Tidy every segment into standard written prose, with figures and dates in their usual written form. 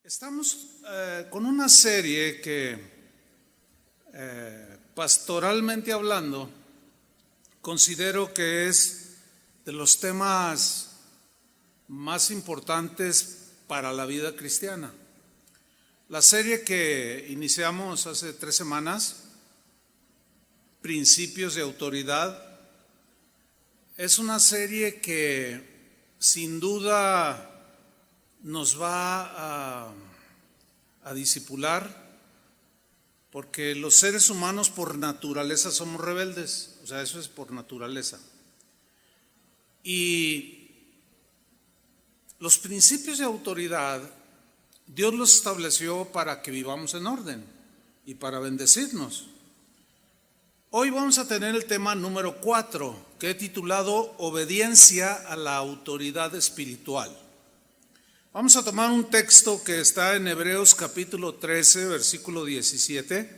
Estamos con una serie que, pastoralmente hablando, considero que es de los temas más importantes para la vida cristiana. La serie que iniciamos hace 3 semanas, Principios de Autoridad, es una serie que sin duda nos va a discipular, porque los seres humanos por naturaleza somos rebeldes, o sea, eso es por naturaleza. Y los principios de autoridad, Dios los estableció para que vivamos en orden y para bendecirnos. Hoy vamos a tener el tema número 4, que he titulado Obediencia a la autoridad espiritual. Vamos a tomar un texto que está en Hebreos capítulo 13, versículo 17.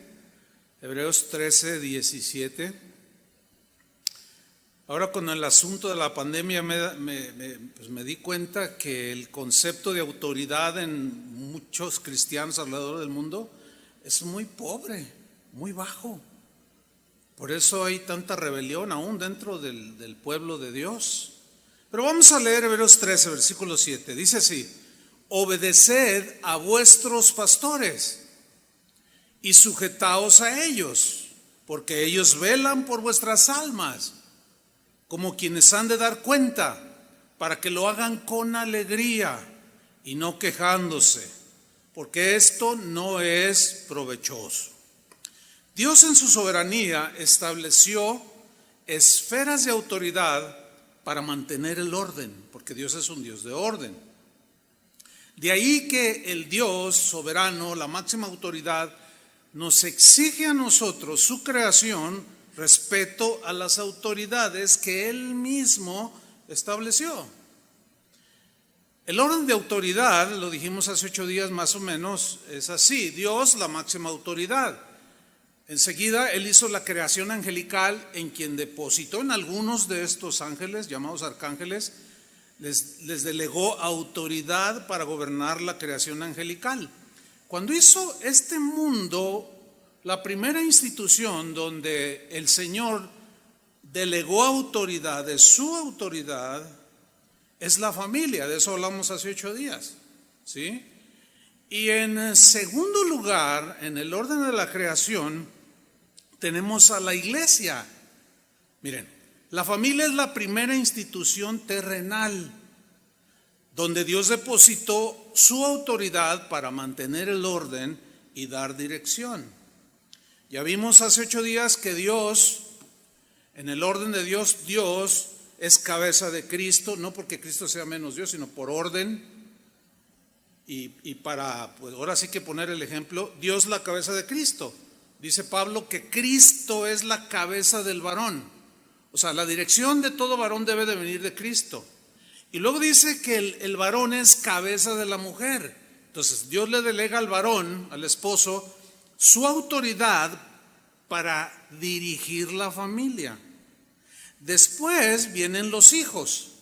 Hebreos 13, 17. Ahora con el asunto de la pandemia me di cuenta que el concepto de autoridad en muchos cristianos alrededor del mundo es muy pobre, muy bajo. Por eso hay tanta rebelión aún dentro del pueblo de Dios. Pero vamos a leer Hebreos 13, versículo 7. Dice así: obedeced a vuestros pastores y sujetaos a ellos, porque ellos velan por vuestras almas, como quienes han de dar cuenta, para que lo hagan con alegría y no quejándose, porque esto no es provechoso. Dios en su soberanía estableció esferas de autoridad para mantener el orden, porque Dios es un Dios de orden. De ahí que el Dios soberano, la máxima autoridad, nos exige a nosotros, su creación, respeto a las autoridades que Él mismo estableció. El orden de autoridad, lo dijimos hace 8 días más o menos, es así: Dios, la máxima autoridad. Enseguida Él hizo la creación angelical, en quien depositó en algunos de estos ángeles, llamados arcángeles, les delegó autoridad para gobernar la creación angelical. Cuando hizo este mundo, la primera institución donde el Señor delegó autoridad, de su autoridad, es la familia. De eso hablamos hace 8 días, ¿sí? Y en segundo lugar, en el orden de la creación, tenemos a la iglesia. Miren, la familia es la primera institución terrenal donde Dios depositó su autoridad para mantener el orden y dar dirección. Ya vimos hace 8 días que Dios, en el orden de Dios, Dios es cabeza de Cristo, no porque Cristo sea menos Dios, sino por orden. Y para, pues ahora sí que poner el ejemplo, Dios la cabeza de Cristo. Dice Pablo que Cristo es la cabeza del varón. O sea, la dirección de todo varón debe de venir de Cristo. Y luego dice que el varón es cabeza de la mujer. Entonces Dios le delega al varón, al esposo, su autoridad para dirigir la familia. Después vienen los hijos.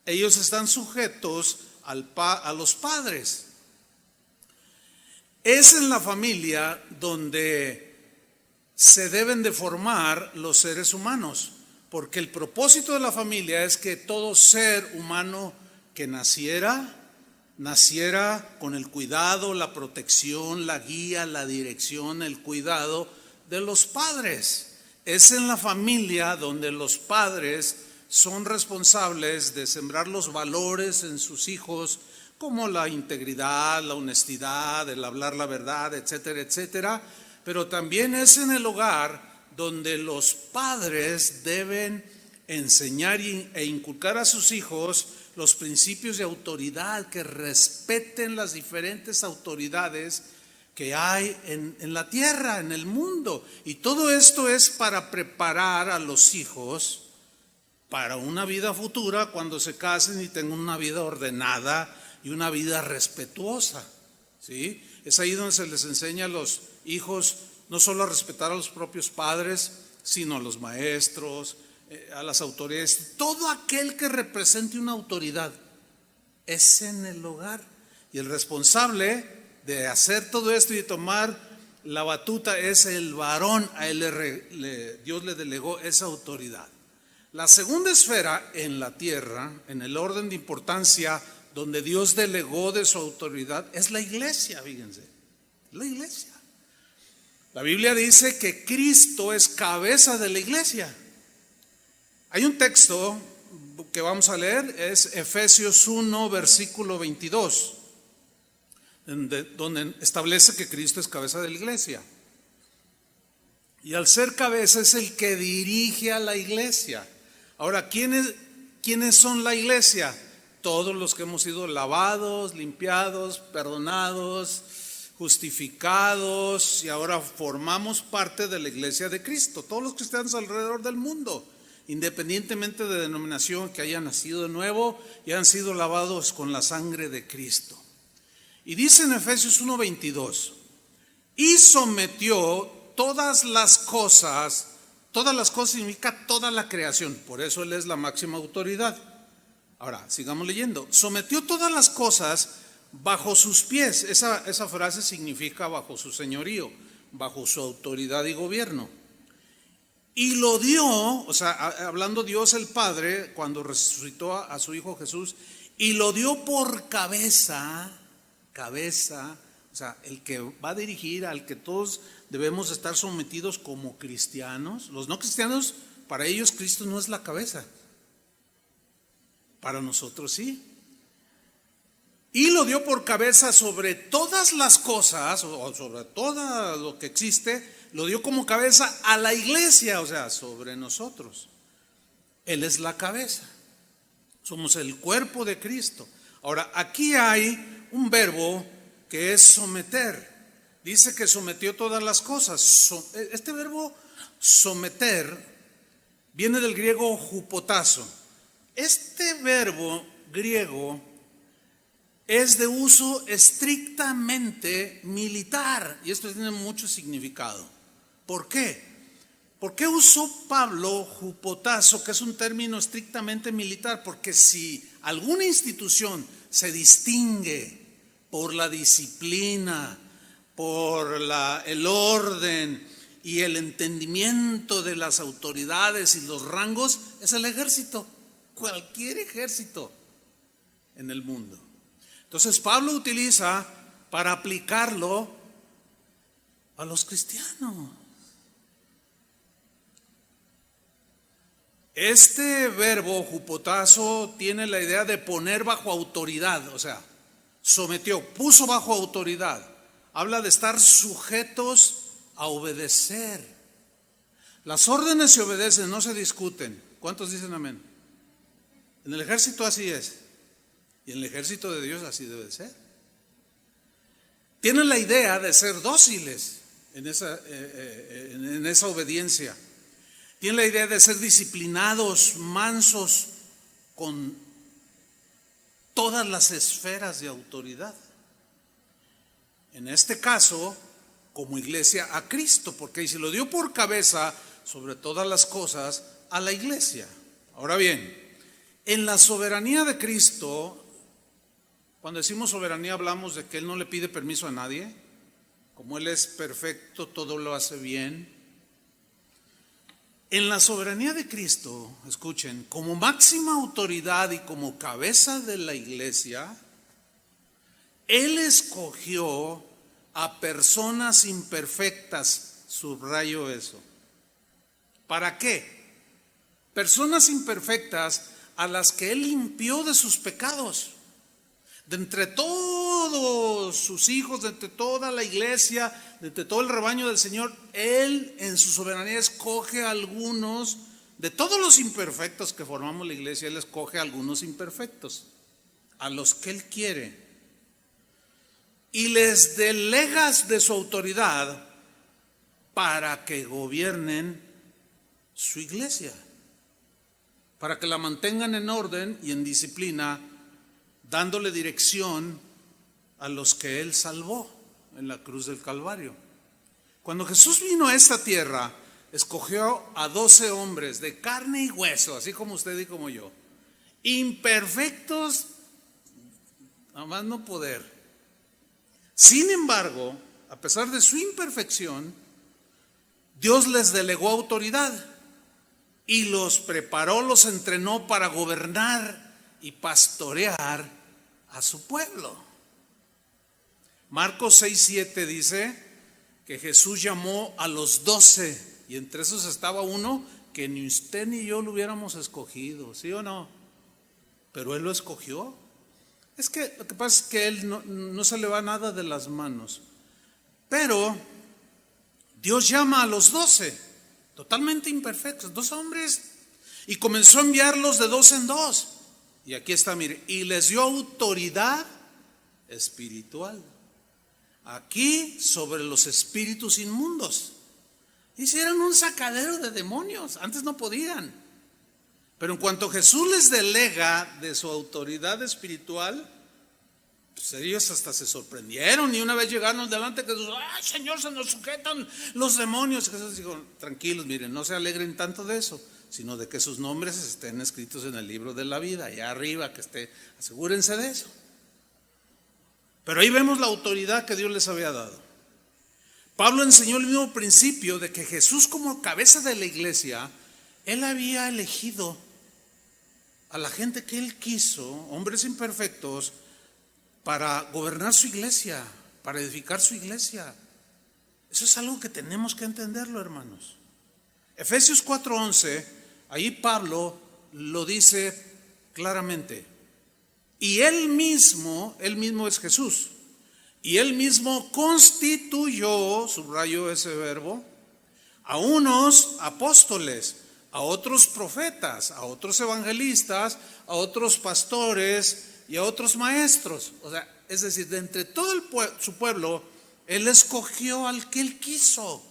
Ellos están sujetos a los padres. Es en la familia donde se deben de formar los seres humanos, porque el propósito de la familia es que todo ser humano que naciera con el cuidado, la protección, la guía, la dirección, el cuidado de los padres. Es en la familia donde los padres son responsables de sembrar los valores en sus hijos, como la integridad, la honestidad, el hablar la verdad, etcétera, etcétera. Pero también es en el hogar donde los padres deben enseñar e inculcar a sus hijos los principios de autoridad, que respeten las diferentes autoridades que hay en la tierra, en el mundo. Y todo esto es para preparar a los hijos para una vida futura, cuando se casen y tengan una vida ordenada y una vida respetuosa, ¿sí? Es ahí donde se les enseña a los hijos no solo a respetar a los propios padres, sino a los maestros, a las autoridades, todo aquel que represente una autoridad. Es en el hogar. Y el responsable de hacer todo esto y de tomar la batuta es el varón. A él Dios le delegó esa autoridad. La segunda esfera en la tierra, en el orden de importancia donde Dios delegó de su autoridad, es la iglesia, fíjense, la iglesia. La Biblia dice que Cristo es cabeza de la iglesia. Hay un texto que vamos a leer, es Efesios 1, versículo 22, donde establece que Cristo es cabeza de la iglesia. Y al ser cabeza es el que dirige a la iglesia. Ahora, ¿quiénes son la iglesia? Todos los que hemos sido lavados, limpiados, perdonados, justificados y ahora formamos parte de la iglesia de Cristo. Todos los cristianos alrededor del mundo, independientemente de denominación, que hayan nacido de nuevo y han sido lavados con la sangre de Cristo. Y dice en Efesios 1:22, y sometió todas las cosas significa toda la creación, por eso Él es la máxima autoridad. Ahora, sigamos leyendo. Sometió todas las cosas bajo sus pies. Esa frase significa bajo su señorío, bajo su autoridad y gobierno. Y lo dio, o sea, hablando Dios el Padre, cuando resucitó a su Hijo Jesús, y lo dio por cabeza, o sea, el que va a dirigir, al que todos debemos estar sometidos como cristianos. Los no cristianos, para ellos Cristo no es la cabeza. Para nosotros sí. Y lo dio por cabeza sobre todas las cosas, o sobre todo lo que existe, lo dio como cabeza a la iglesia, o sea, sobre nosotros. Él es la cabeza. Somos el cuerpo de Cristo. Ahora, aquí hay un verbo que es someter. Dice que sometió todas las cosas. Este verbo someter viene del griego hupotazo. Este verbo griego es de uso estrictamente militar, y esto tiene mucho significado. ¿Por qué? ¿Por qué usó Pablo hupotazo, que es un término estrictamente militar? Porque si alguna institución se distingue por la disciplina, por el orden y el entendimiento de las autoridades y los rangos, es el ejército. Cualquier ejército en el mundo. Entonces Pablo utiliza para aplicarlo a los cristianos. Este verbo hupotazo tiene la idea de poner bajo autoridad, o sea, sometió, puso bajo autoridad. Habla de estar sujetos a obedecer. Las órdenes se obedecen, no se discuten. ¿Cuántos dicen amén? En el ejército así es. Y en el ejército de Dios así debe ser. Tienen la idea de ser dóciles en esa obediencia. Tienen la idea de ser disciplinados, mansos, con todas las esferas de autoridad. En este caso, como iglesia, a Cristo, porque se lo dio por cabeza sobre todas las cosas a la iglesia. Ahora bien, en la soberanía de Cristo, cuando decimos soberanía hablamos de que Él no le pide permiso a nadie. Como Él es perfecto, todo lo hace bien. En la soberanía de Cristo, escuchen, como máxima autoridad y como cabeza de la iglesia, Él escogió a personas imperfectas, subrayo eso. ¿Para qué? Personas imperfectas a las que Él limpió de sus pecados. De entre todos sus hijos, de entre toda la iglesia, de entre todo el rebaño del Señor, Él en su soberanía escoge a algunos, de todos los imperfectos que formamos la iglesia, Él escoge a algunos imperfectos, a los que Él quiere. Y les delegas de su autoridad para que gobiernen su iglesia, para que la mantengan en orden y en disciplina, dándole dirección a los que Él salvó en la cruz del Calvario. Cuando Jesús vino a esta tierra, escogió a 12 hombres de carne y hueso, así como usted y como yo, imperfectos, a más no poder, Sin embargo, a pesar de su imperfección, Dios les delegó autoridad y los preparó, los entrenó para gobernar y pastorear a su pueblo. Marcos 6:7 dice que Jesús llamó a los 12 y entre esos estaba uno que ni usted ni yo lo hubiéramos escogido, ¿sí o no? Pero Él lo escogió. Es que lo que pasa es que Él no se le va nada de las manos. Pero Dios llama a los 12, totalmente imperfectos, 2 hombres, y comenzó a enviarlos de 2 en 2. Y aquí está, mire, y les dio autoridad espiritual. Aquí sobre los espíritus inmundos. Hicieron un sacadero de demonios, antes no podían. Pero en cuanto Jesús les delega de su autoridad espiritual, pues ellos hasta se sorprendieron y una vez llegaron delante de Jesús, ¡ay, Señor, se nos sujetan los demonios! Jesús dijo, tranquilos, miren, no se alegren tanto de eso, sino de que sus nombres estén escritos en el libro de la vida, allá arriba, asegúrense de eso. Pero ahí vemos la autoridad que Dios les había dado. Pablo enseñó el mismo principio de que Jesús, como cabeza de la iglesia, Él había elegido a la gente que Él quiso, hombres imperfectos, para gobernar su iglesia, para edificar su iglesia. Eso es algo que tenemos que entenderlo, hermanos. Efesios 4:11, ahí Pablo lo dice claramente. Y Él mismo es Jesús, y Él mismo constituyó, subrayo ese verbo, a unos apóstoles, a otros profetas, a otros evangelistas, a otros pastores y a otros maestros. O sea, es decir, de entre todo su pueblo, Él escogió al que Él quiso.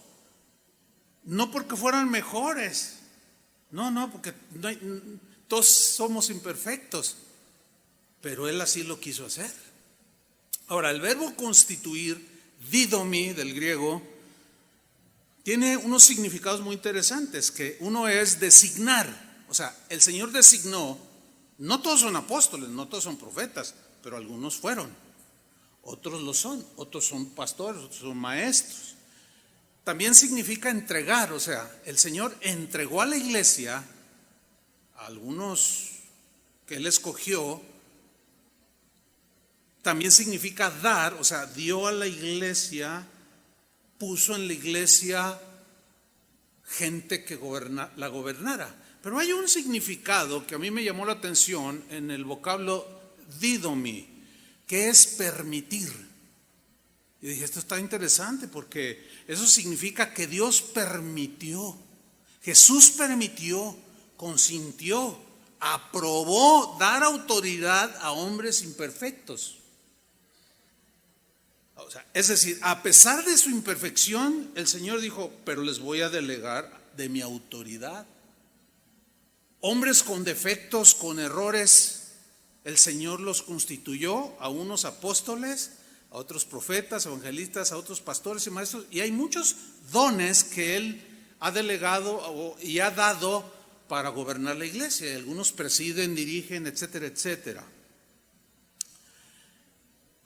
No porque fueran mejores, no, porque todos somos imperfectos, pero Él así lo quiso hacer. Ahora, el verbo constituir, didomi del griego, tiene unos significados muy interesantes, que uno es designar. O sea, el Señor designó, no todos son apóstoles, no todos son profetas, pero algunos fueron, otros lo son, otros son pastores, otros son maestros. También significa entregar, o sea, el Señor entregó a la iglesia a algunos que Él escogió. También significa dar, o sea, dio a la iglesia, puso en la iglesia gente que la gobernara. Pero hay un significado que a mí me llamó la atención en el vocablo didomi, que es permitir. Y dije, esto está interesante porque eso significa que Dios permitió, Jesús permitió, consintió, aprobó dar autoridad a hombres imperfectos. O sea, es decir, a pesar de su imperfección, el Señor dijo, pero les voy a delegar de mi autoridad. Hombres con defectos, con errores, el Señor los constituyó a unos apóstoles, a otros profetas, evangelistas, a otros pastores y maestros, y hay muchos dones que Él ha delegado y ha dado para gobernar la iglesia. Algunos presiden, dirigen, etcétera, etcétera.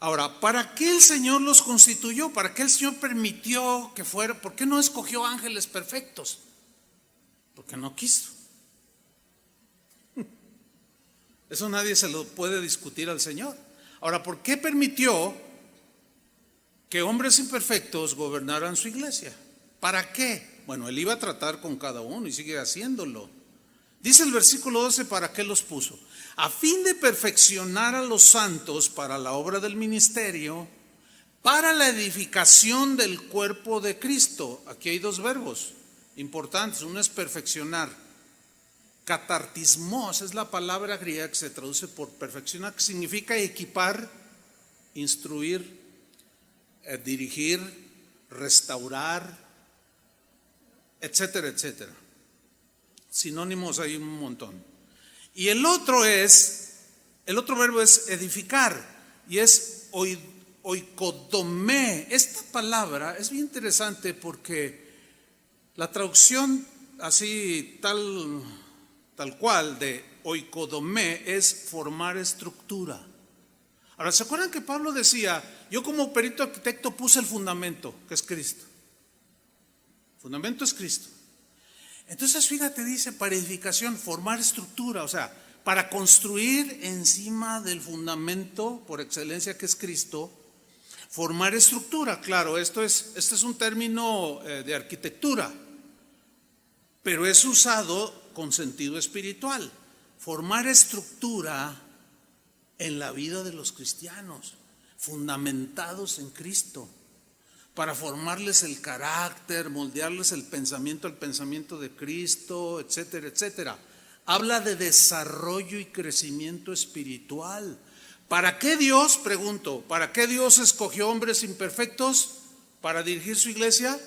Ahora, ¿para qué el Señor los constituyó? ¿Para qué el Señor permitió que fuera? ¿Por qué no escogió ángeles perfectos? Porque no quiso. Eso nadie se lo puede discutir al Señor. Ahora, ¿por qué permitió que hombres imperfectos gobernaran su iglesia? ¿Para qué? Bueno, Él iba a tratar con cada uno y sigue haciéndolo. Dice el versículo 12, ¿para qué los puso? A fin de perfeccionar a los santos para la obra del ministerio, para la edificación del cuerpo de Cristo. Aquí hay 2 verbos importantes. Uno es perfeccionar. Catartismos es la palabra griega que se traduce por perfeccionar, que significa equipar, instruir, dirigir, restaurar, etcétera, etcétera. Sinónimos hay un montón. Y el otro verbo es edificar, y es oikodomé. Esta palabra es bien interesante porque la traducción así tal cual de oikodomé es formar estructura. Ahora, ¿se acuerdan que Pablo decía, yo como perito arquitecto puse el fundamento, que es Cristo? El fundamento es Cristo. Entonces, fíjate, dice, para edificación, formar estructura, o sea, para construir encima del fundamento por excelencia que es Cristo, formar estructura. Claro, este es un término de arquitectura, pero es usado con sentido espiritual. Formar estructura en la vida de los cristianos, fundamentados en Cristo, para formarles el carácter, moldearles el pensamiento de Cristo, etcétera, etcétera. Habla de desarrollo y crecimiento espiritual. ¿Para qué Dios, pregunto, para qué Dios escogió hombres imperfectos para dirigir su iglesia?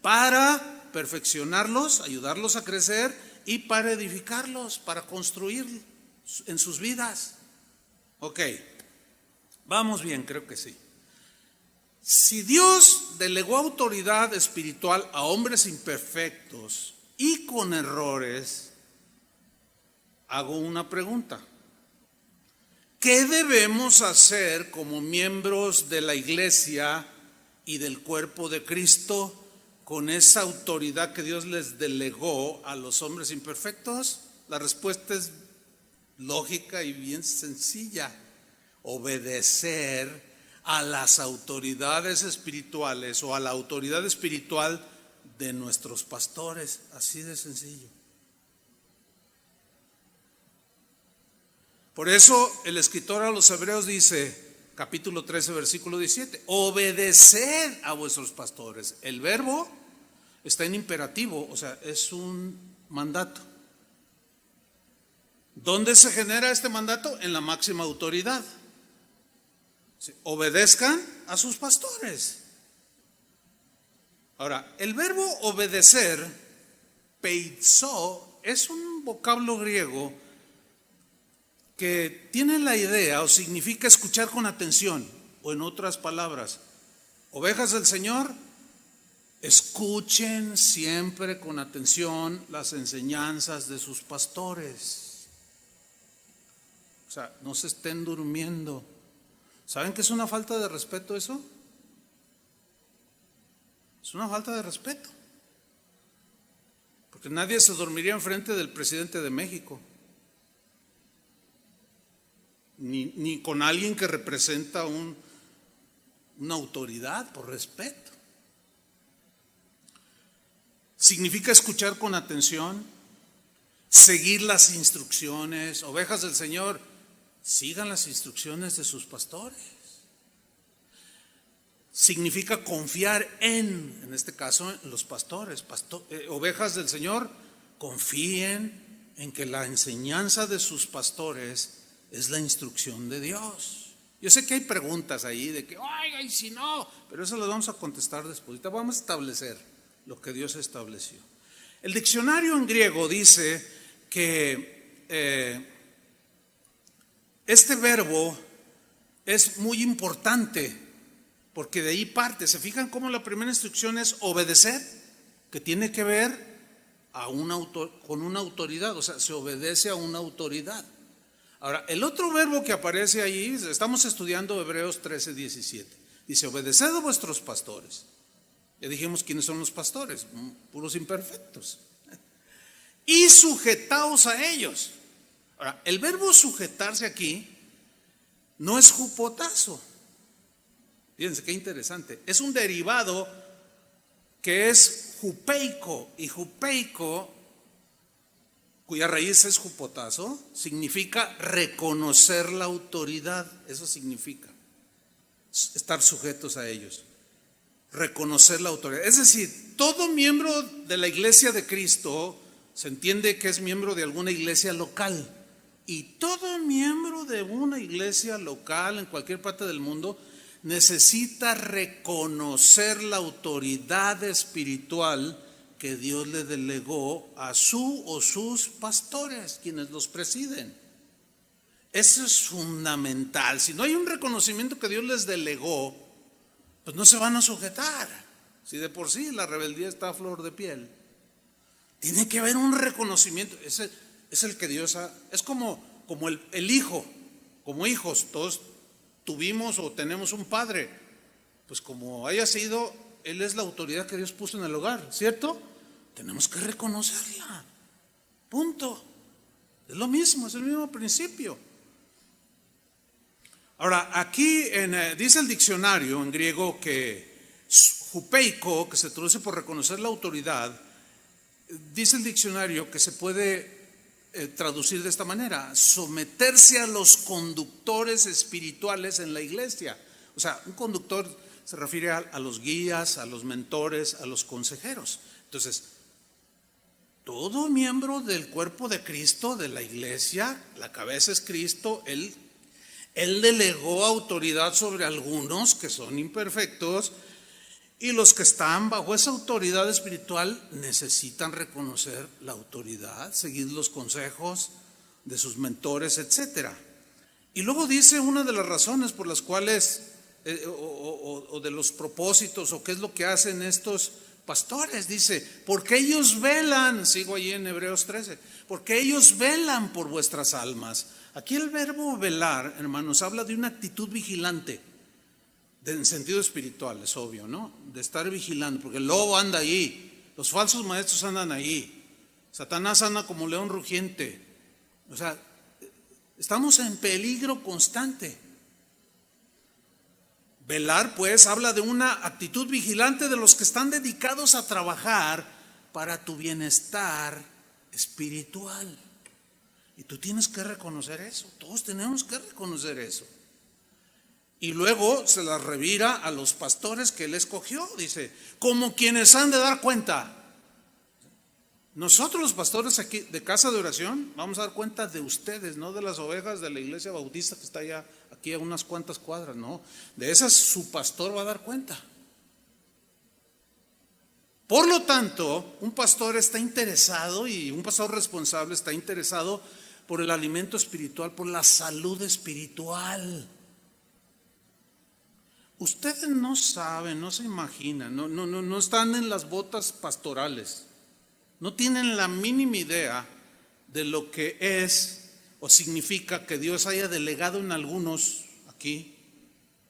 Para perfeccionarlos, ayudarlos a crecer y para edificarlos, para construir en sus vidas. Ok, vamos bien, creo que sí. Si Dios delegó autoridad espiritual a hombres imperfectos y con errores, hago una pregunta. ¿Qué debemos hacer como miembros de la iglesia y del cuerpo de Cristo con esa autoridad que Dios les delegó a los hombres imperfectos? La respuesta es lógica y bien sencilla: obedecer a las autoridades espirituales o a la autoridad espiritual de nuestros pastores, así de sencillo. Por eso el escritor a los Hebreos dice, capítulo 13, versículo 17, obedeced a vuestros pastores. El verbo está en imperativo, o sea, es un mandato. ¿Dónde se genera este mandato? En la máxima autoridad. Obedezcan a sus pastores. Ahora, el verbo obedecer, peizo, es un vocablo griego que tiene la idea o significa escuchar con atención, o en otras palabras, ovejas del Señor, escuchen siempre con atención las enseñanzas de sus pastores. O sea, no se estén durmiendo. ¿Saben que es una falta de respeto eso? Es una falta de respeto. Porque nadie se dormiría enfrente del presidente de México. Ni con alguien que representa una autoridad, por respeto. Significa escuchar con atención, seguir las instrucciones. Ovejas del Señor, sigan las instrucciones de sus pastores. Significa confiar en este caso, en los pastores. Ovejas del Señor, confíen en que la enseñanza de sus pastores es la instrucción de Dios. Yo sé que hay preguntas ahí de que, oiga, y si no, pero eso lo vamos a contestar después. Ahorita vamos a establecer lo que Dios estableció. El diccionario en griego dice que este verbo es muy importante porque de ahí parte. ¿Se fijan cómo la primera instrucción es obedecer? Que tiene que ver con una autoridad, o sea, se obedece a una autoridad. Ahora, el otro verbo que aparece ahí, estamos estudiando Hebreos 13, 17. Dice, obedeced a vuestros pastores. Ya dijimos quiénes son los pastores, puros imperfectos. Y sujetaos a ellos. Ahora, el verbo sujetarse aquí no es jupotazo. Fíjense qué interesante. Es un derivado que es jupeico, y jupeico, cuya raíz es jupotazo, significa reconocer la autoridad. Eso significa estar sujetos a ellos, reconocer la autoridad. Es decir, todo miembro de la iglesia de Cristo se entiende que es miembro de alguna iglesia local, y todo miembro de una iglesia local en cualquier parte del mundo necesita reconocer la autoridad espiritual que Dios le delegó a su o sus pastores, quienes los presiden. Eso es fundamental. Si no hay un reconocimiento que Dios les delegó, pues no se van a sujetar. Si de por sí la rebeldía está a flor de piel, tiene que haber un reconocimiento. Ese es el que Dios ha. Es como el hijo, como hijos, todos tuvimos o tenemos un padre, pues como haya sido, él es la autoridad que Dios puso en el hogar, ¿cierto? Tenemos que reconocerla, punto. Es lo mismo, es el mismo principio. Ahora, aquí dice el diccionario en griego que hupeiko, que se traduce por reconocer la autoridad, dice el diccionario que se puede traducir de esta manera: someterse a los conductores espirituales en la iglesia. O sea, un conductor se refiere a los guías, a los mentores, a los consejeros. Entonces, todo miembro del cuerpo de Cristo, de la iglesia, la cabeza es Cristo, Él delegó autoridad sobre algunos que son imperfectos, y los que están bajo esa autoridad espiritual necesitan reconocer la autoridad, seguir los consejos de sus mentores, etcétera. Y luego dice una de las razones por las cuales, o de los propósitos, o qué es lo que hacen estos pastores. Dice, porque ellos velan, sigo allí en Hebreos 13, porque ellos velan por vuestras almas. Aquí el verbo velar, hermanos, habla de una actitud vigilante, en sentido espiritual, es obvio, ¿no? De estar vigilando, porque el lobo anda ahí, los falsos maestros andan ahí, Satanás anda como león rugiente. O sea, estamos en peligro constante. Velar, pues, habla de una actitud vigilante de los que están dedicados a trabajar para tu bienestar espiritual. Y tú tienes que reconocer eso, todos tenemos que reconocer eso. Y luego se la revira a los pastores que él escogió, dice, como quienes han de dar cuenta. Nosotros los pastores aquí de casa de oración vamos a dar cuenta de ustedes, no de las ovejas de la iglesia bautista que está allá, aquí a unas cuantas cuadras, no. De esas su pastor va a dar cuenta. Por lo tanto, un pastor está interesado, y un pastor responsable está interesado por el alimento espiritual, por la salud espiritual. Ustedes no saben, no se imaginan, no están en las botas pastorales, no tienen la mínima idea de lo que es o significa que Dios haya delegado en algunos aquí,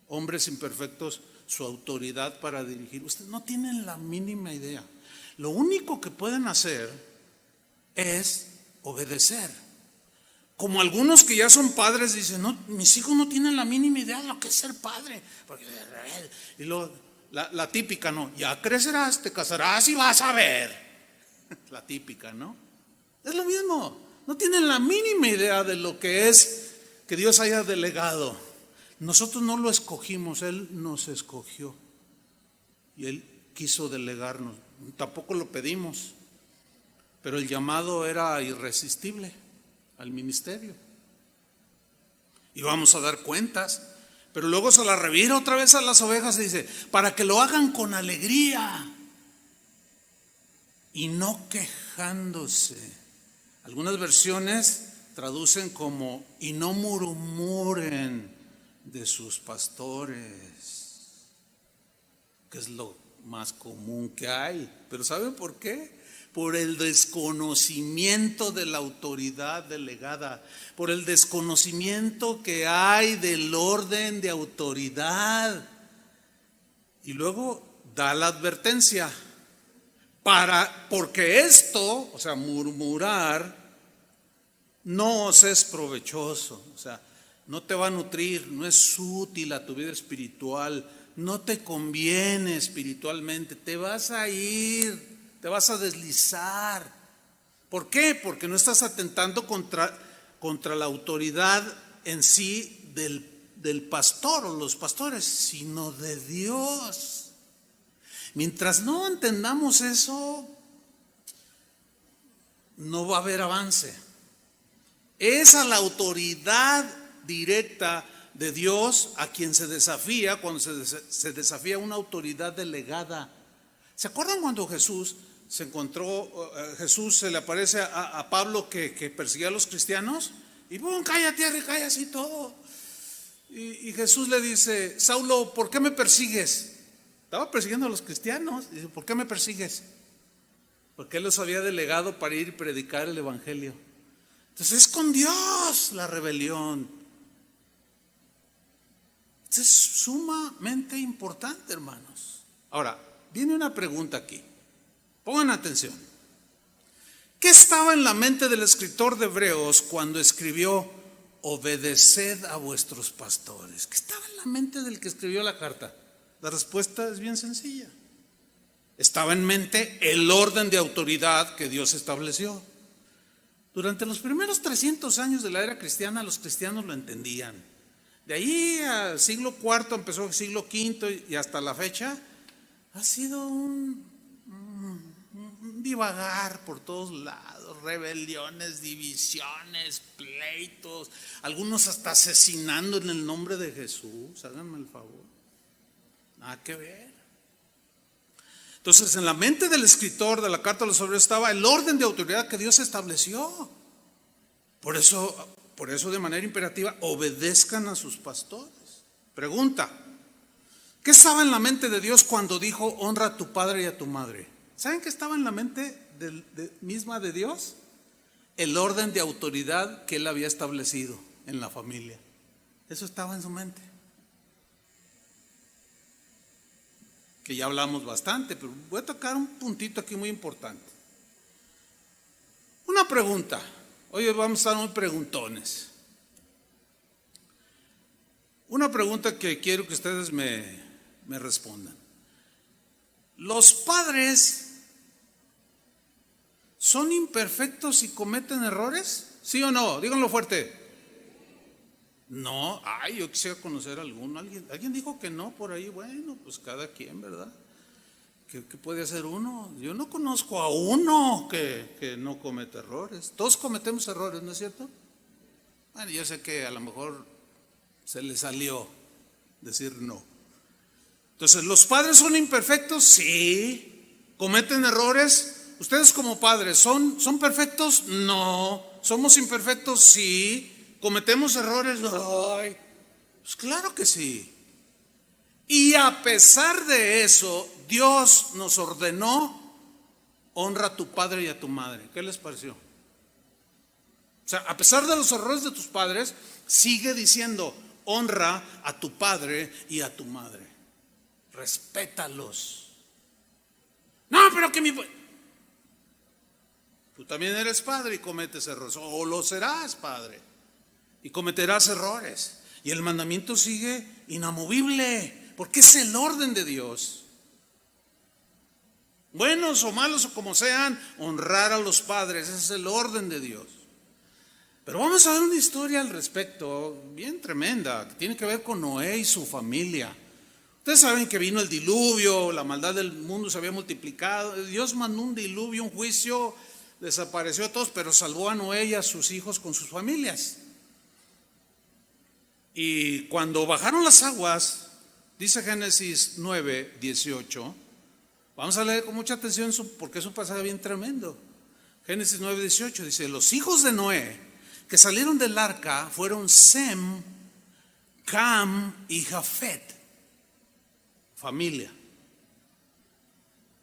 hombres imperfectos, su autoridad para dirigir. Ustedes no tienen la mínima idea. Lo único que pueden hacer es obedecer. Como algunos que ya son padres dicen, no, mis hijos no tienen la mínima idea de lo que es ser padre. Y luego, la típica, ¿no? Ya crecerás, te casarás y vas a ver. La típica, ¿no? Es lo mismo. No tienen la mínima idea de lo que es que Dios haya delegado. Nosotros no lo escogimos, Él nos escogió. Y Él quiso delegarnos. Tampoco lo pedimos. Pero el llamado era irresistible al ministerio. Y vamos a dar cuentas. Pero luego se la revira otra vez a las ovejas y dice, para que lo hagan con alegría y no quejándose. Algunas versiones traducen como, y no murmuren de sus pastores, que es lo más común que hay. Pero ¿saben por qué? Por el desconocimiento de la autoridad delegada, por el desconocimiento que hay del orden de autoridad. Y luego da la advertencia, porque esto, o sea, murmurar, no os es provechoso, o sea, no te va a nutrir, no es útil a tu vida espiritual, no te conviene espiritualmente, te vas a ir, te vas a deslizar. ¿Por qué? Porque no estás atentando contra la autoridad en sí del pastor o los pastores, sino de Dios. Mientras no entendamos eso, no va a haber avance. Es a la autoridad directa de Dios a quien se desafía cuando se desafía una autoridad delegada. ¿Se acuerdan cuando Jesús se le aparece a Pablo que perseguía a los cristianos? Y ¡pum! Cae a tierra y cae así todo. Y Jesús le dice, Saulo, ¿por qué me persigues? Estaba persiguiendo a los cristianos. Dice, ¿por qué me persigues? Porque Él los había delegado para ir y predicar el evangelio. Entonces es con Dios la rebelión. Esto es sumamente importante, hermanos. Ahora, viene una pregunta aquí. Pongan atención. ¿Qué estaba en la mente del escritor de Hebreos cuando escribió: obedeced a vuestros pastores? ¿Qué estaba en la mente del que escribió la carta? La respuesta es bien sencilla. Estaba en mente el orden de autoridad que Dios estableció. Durante los primeros 300 años de la era cristiana, los cristianos lo entendían. De ahí al siglo IV, empezó el siglo V y hasta la fecha, ha sido un divagar por todos lados, rebeliones, divisiones, pleitos, algunos hasta asesinando en el nombre de Jesús. Háganme el favor. Nada que ver. Entonces, en la mente del escritor de la carta a los Hebreos estaba el orden de autoridad que Dios estableció. Por eso de manera imperativa, obedezcan a sus pastores. Pregunta: ¿qué estaba en la mente de Dios cuando dijo: honra a tu padre y a tu madre? ¿Saben qué estaba en la mente misma de Dios? El orden de autoridad que Él había establecido en la familia. Eso estaba en su mente. Que ya hablamos bastante, pero voy a tocar un puntito aquí muy importante. Una pregunta. Hoy vamos a estar muy preguntones. Una pregunta que quiero que ustedes me respondan. ¿Los padres son imperfectos y cometen errores? ¿Sí o no? Díganlo fuerte. No, yo quisiera conocer a alguno. ¿Alguien dijo que no por ahí? Bueno, pues cada quien, ¿verdad? ¿Qué puede hacer uno? Yo no conozco a uno que no cometa errores. Todos cometemos errores, ¿no es cierto? Bueno, yo sé que a lo mejor se le salió decir no. Entonces, ¿los padres son imperfectos? Sí. ¿Cometen errores? ¿Ustedes como padres son perfectos? No. ¿Somos imperfectos? Sí. ¿Cometemos errores? Ay, pues claro que sí. Y a pesar de eso, Dios nos ordenó: honra a tu padre y a tu madre. ¿Qué les pareció? O sea, a pesar de los errores de tus padres, sigue diciendo: honra a tu padre y a tu madre. Respétalos. No, pero que tú también eres padre y cometes errores, o lo serás padre y cometerás errores. Y el mandamiento sigue inamovible, porque es el orden de Dios. Buenos o malos o como sean, honrar a los padres, ese es el orden de Dios. Pero vamos a ver una historia al respecto, bien tremenda, que tiene que ver con Noé y su familia. Ustedes saben que vino el diluvio, la maldad del mundo se había multiplicado. Dios mandó un diluvio, un juicio, desapareció a todos, pero salvó a Noé y a sus hijos con sus familias. Y cuando bajaron las aguas, dice Génesis 9, 18, vamos a leer con mucha atención porque es un pasaje bien tremendo. Génesis 9, 18 dice: los hijos de Noé que salieron del arca fueron Sem, Cam y Jafet. Familia.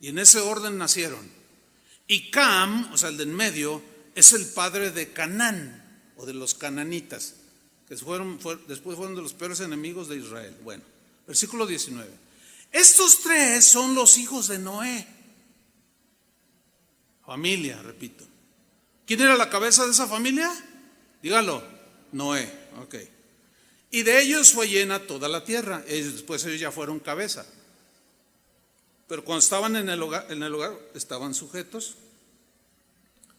Y en ese orden nacieron. Y Cam, o sea, el de en medio, es el padre de Canaán, o de los cananitas, que después fueron de los peores enemigos de Israel. Bueno, versículo 19. Estos tres son los hijos de Noé. Familia, repito. ¿Quién era la cabeza de esa familia? Dígalo. Noé, ok. Y de ellos fue llena toda la tierra. Después ellos ya fueron cabeza. Pero cuando estaban en el hogar estaban sujetos.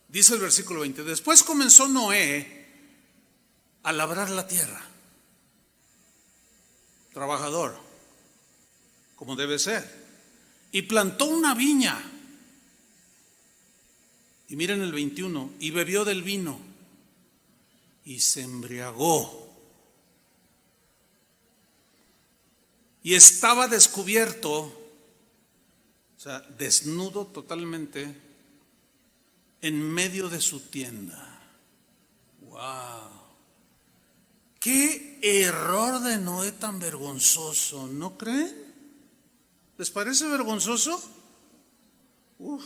Dice el versículo 20: después comenzó Noé a labrar la tierra. Trabajador, como debe ser. Y plantó una viña. Y miren el 21, y bebió del vino y se embriagó. Y estaba descubierto, o sea, desnudo totalmente, en medio de su tienda. ¡Wow! ¡Qué error de Noé tan vergonzoso! ¿No creen? ¿Les parece vergonzoso? Uf.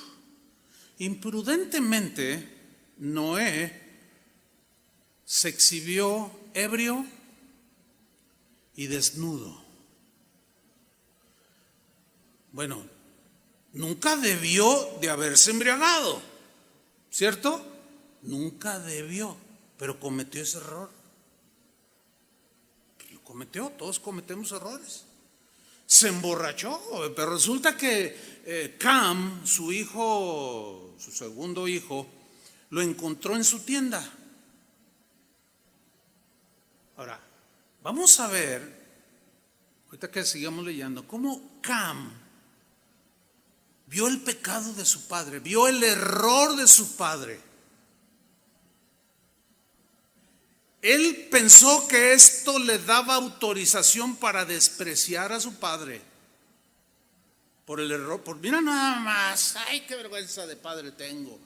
Imprudentemente, Noé se exhibió ebrio y desnudo. Bueno, nunca debió de haberse embriagado, ¿cierto? Nunca debió, pero cometió ese error. Lo cometió, todos cometemos errores. Se emborrachó, pero resulta que Cam, su hijo, su segundo hijo, lo encontró en su tienda. Ahora, vamos a ver, ahorita que sigamos leyendo, cómo Cam vio el pecado de su padre, vio el error de su padre. Él pensó que esto le daba autorización para despreciar a su padre por el error, mira nada más, ay, qué vergüenza de padre tengo.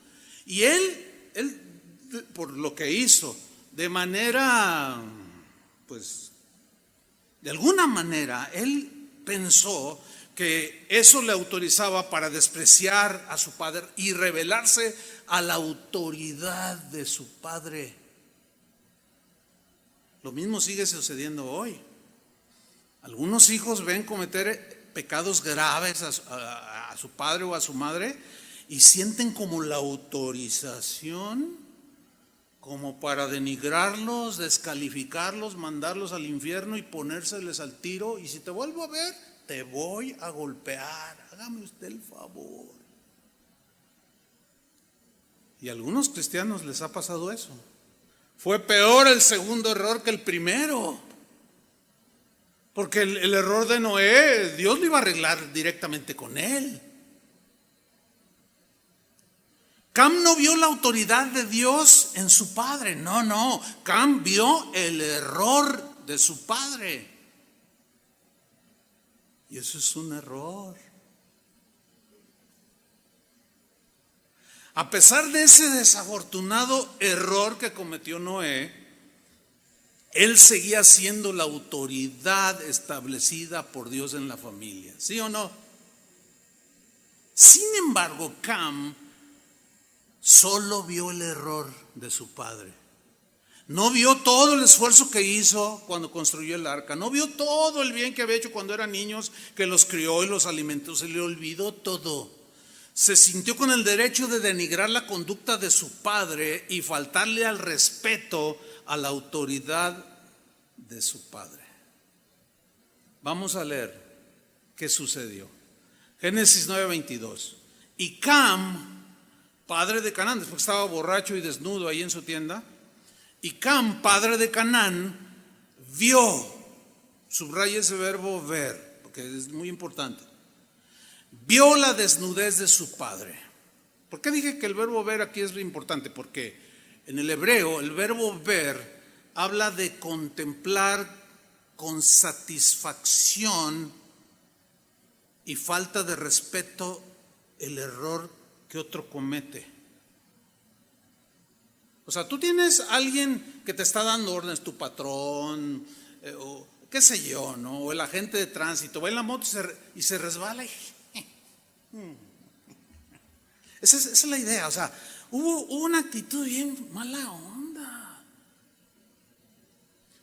Y él por lo que hizo, de manera, pues, de alguna manera, él pensó que eso le autorizaba para despreciar a su padre y rebelarse a la autoridad de su padre. Lo mismo sigue sucediendo hoy. Algunos hijos ven cometer pecados graves a su padre o a su madre y sienten como la autorización como para denigrarlos, descalificarlos, mandarlos al infierno y ponérseles al tiro. Y si te vuelvo a ver, te voy a golpear, hágame usted el favor. Y a algunos cristianos les ha pasado eso. Fue peor el segundo error que el primero, porque el error de Noé, Dios lo iba a arreglar directamente con él. Cam no vio la autoridad de Dios en su padre, no, Cam vio el error de su padre. Y eso es un error. A pesar de ese desafortunado error que cometió Noé, él seguía siendo la autoridad establecida por Dios en la familia, ¿sí o no? Sin embargo, Cam solo vio el error de su padre. No vio todo el esfuerzo que hizo cuando construyó el arca. No vio todo el bien que había hecho cuando eran niños, que los crió y los alimentó. Se le olvidó todo. Se sintió con el derecho de denigrar la conducta de su padre y faltarle al respeto a la autoridad de su padre. Vamos a leer qué sucedió. Génesis 9:22. Y Cam, padre de Canaán, después estaba borracho y desnudo ahí en su tienda, y Cam, padre de Canaán, vio, subraya ese verbo ver, porque es muy importante, vio la desnudez de su padre. ¿Por qué dije que el verbo ver aquí es importante? Porque en el hebreo el verbo ver habla de contemplar con satisfacción y falta de respeto el error que otro comete. O sea, tú tienes a alguien que te está dando órdenes, tu patrón, o qué sé yo, ¿no? O el agente de tránsito, va en la moto y se resbala y esa es la idea. O sea, hubo una actitud bien mala onda,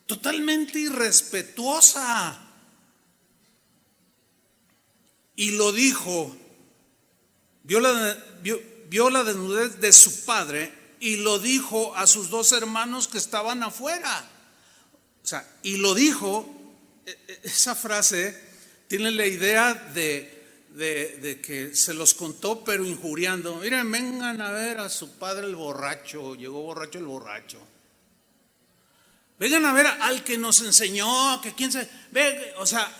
totalmente irrespetuosa, y lo dijo. Vio la desnudez de su padre y lo dijo a sus dos hermanos que estaban afuera. O sea, y lo dijo, esa frase tiene la idea de que se los contó pero injuriando. Miren, vengan a ver a su padre el borracho, llegó borracho el borracho. Vengan a ver al que nos enseñó, que quién sabe. O sea,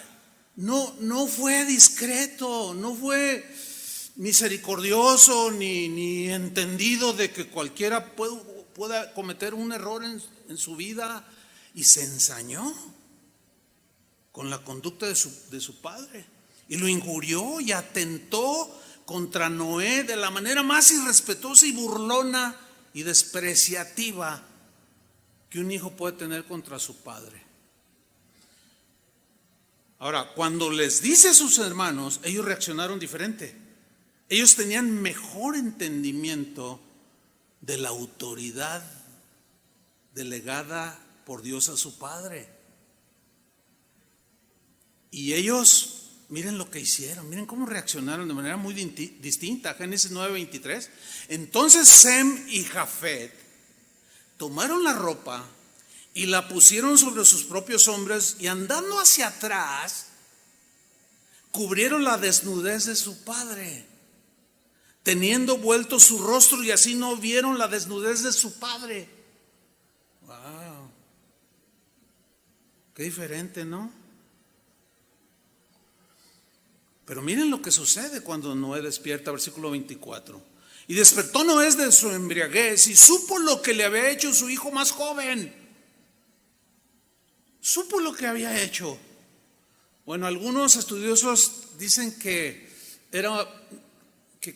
no fue discreto, no fue misericordioso ni entendido de que cualquiera pueda cometer un error en su vida, y se ensañó con la conducta de su padre y lo injurió y atentó contra Noé de la manera más irrespetuosa y burlona y despreciativa que un hijo puede tener contra su padre. Ahora, cuando les dice a sus hermanos, ellos reaccionaron diferente. Ellos tenían mejor entendimiento de la autoridad delegada por Dios a su padre. Y ellos, miren lo que hicieron, miren cómo reaccionaron de manera muy distinta. Génesis 9:23. Entonces Sem y Jafet tomaron la ropa y la pusieron sobre sus propios hombros, y andando hacia atrás cubrieron la desnudez de su padre, teniendo vuelto su rostro, y así no vieron la desnudez de su padre. Wow, qué diferente, ¿no? Pero miren lo que sucede cuando Noé despierta, versículo 24. Y despertó Noé de su embriaguez y supo lo que le había hecho su hijo más joven. Supo lo que había hecho. Bueno, algunos estudiosos dicen que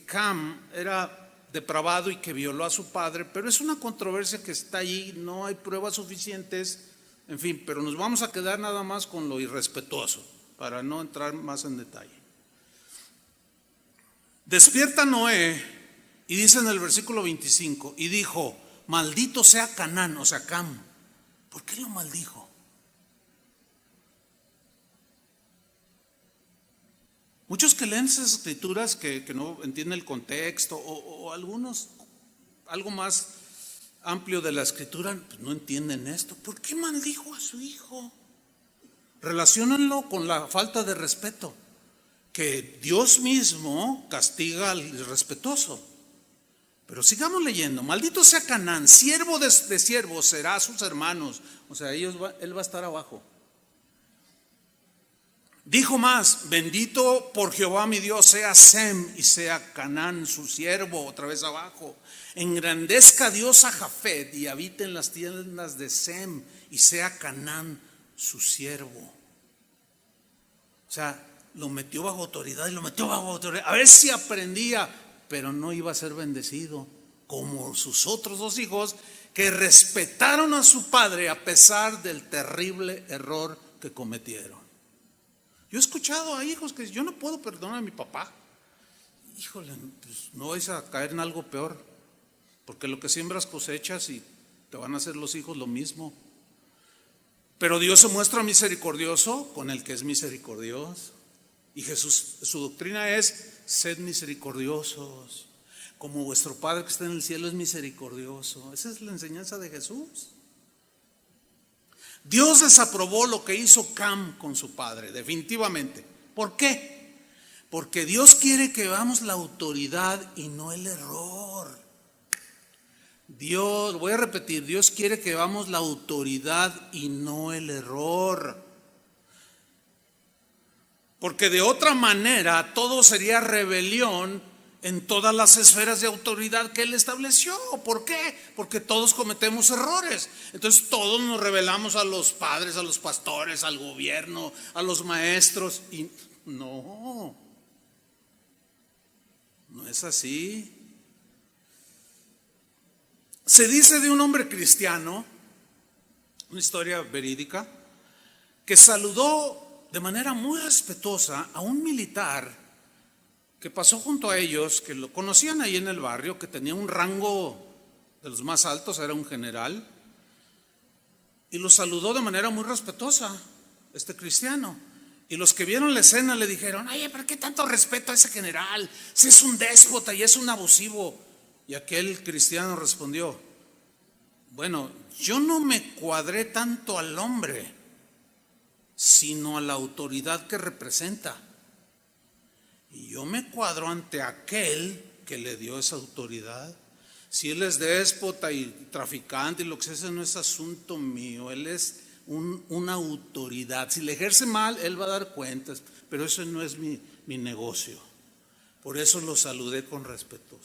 Cam era depravado y que violó a su padre, pero es una controversia que está allí, no hay pruebas suficientes, en fin, pero nos vamos a quedar nada más con lo irrespetuoso, para no entrar más en detalle. Despierta Noé y dice en el versículo 25, y dijo: maldito sea Canaán, o sea Cam. ¿Por qué lo maldijo? Muchos que leen esas escrituras que no entienden el contexto, o algunos algo más amplio de la escritura, pues no entienden esto. ¿Por qué maldijo a su hijo? Relaciónenlo con la falta de respeto, que Dios mismo castiga al irrespetuoso. Pero sigamos leyendo. Maldito sea Canaán, siervo de siervos será a sus hermanos. O sea, él va a estar abajo. Dijo más: bendito por Jehová mi Dios sea Sem y sea Canaán su siervo. Otra vez abajo. Engrandezca Dios a Jafet y habite en las tiendas de Sem y sea Canaán su siervo. O sea, lo metió bajo autoridad y lo metió bajo autoridad. A ver si aprendía, pero no iba a ser bendecido como sus otros dos hijos, que respetaron a su padre a pesar del terrible error que cometieron. Yo he escuchado a hijos que dicen: yo no puedo perdonar a mi papá. Híjole, pues no vais a caer en algo peor, porque lo que siembras cosechas, y te van a hacer los hijos lo mismo. Pero Dios se muestra misericordioso con el que es misericordioso. Y Jesús, su doctrina es: sed misericordiosos, como vuestro Padre que está en el cielo es misericordioso. Esa es la enseñanza de Jesús. Dios desaprobó lo que hizo Cam con su padre, definitivamente. ¿Por qué? Porque Dios quiere que veamos la autoridad y no el error. Voy a repetir, Dios quiere que veamos la autoridad y no el error. Porque de otra manera todo sería rebelión en todas las esferas de autoridad que Él estableció. ¿Por qué? Porque todos cometemos errores. Entonces todos nos rebelamos a los padres, a los pastores, al gobierno, a los maestros. Y no es así. Se dice de un hombre cristiano, una historia verídica, que saludó de manera muy respetuosa a un militar que pasó junto a ellos, que lo conocían ahí en el barrio, que tenía un rango de los más altos, era un general, y lo saludó de manera muy respetuosa, este cristiano. Y los que vieron la escena le dijeron: oye, ¿por qué tanto respeto a ese general? Si es un déspota y es un abusivo. Y aquel cristiano respondió: bueno, yo no me cuadré tanto al hombre, sino a la autoridad que representa. Y yo me cuadro ante aquel que le dio esa autoridad. Si él es déspota y traficante y lo que sea, ese no es asunto mío. Él es una autoridad. Si le ejerce mal, él va a dar cuentas, pero eso no es mi negocio. Por eso lo saludé con respeto.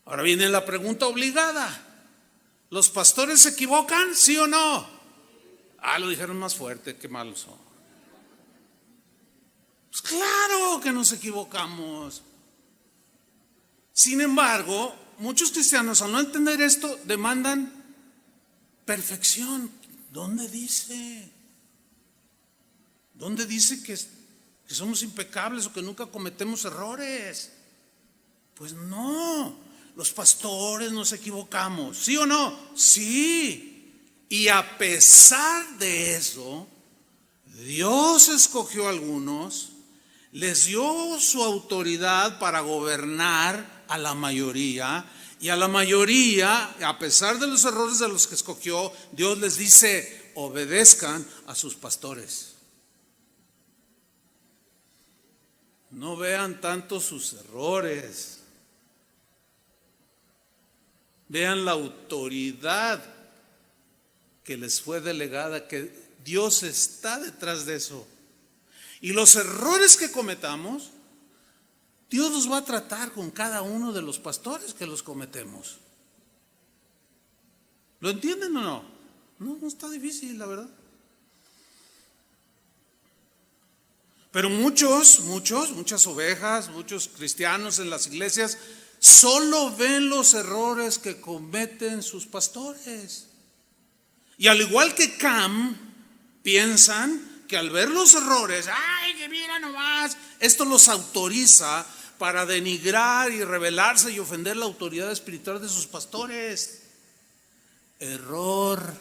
Ahora viene la pregunta obligada: ¿los pastores se equivocan, sí o no? Lo dijeron más fuerte, qué malos son. Pues claro que nos equivocamos. Sin embargo, muchos cristianos, al no entender esto, demandan perfección. ¿Dónde dice? ¿Dónde dice que somos impecables o que nunca cometemos errores? Pues no. Los pastores nos equivocamos, ¿sí o no? Sí. Y a pesar de eso, Dios escogió a algunos, les dio su autoridad para gobernar a la mayoría, y a la mayoría, a pesar de los errores de los que escogió, Dios les dice: obedezcan a sus pastores. No vean tanto sus errores, vean la autoridad que les fue delegada, que Dios está detrás de eso. Y los errores que cometamos, Dios los va a tratar con cada uno de los pastores que los cometemos. ¿Lo entienden o no? No está difícil, la verdad. Pero muchas ovejas, muchos cristianos en las iglesias solo ven los errores que cometen sus pastores. Y al igual que Cam, piensan que al ver los errores, ¡ay, que mira nomás! Esto los autoriza para denigrar y rebelarse y ofender la autoridad espiritual de sus pastores. Error.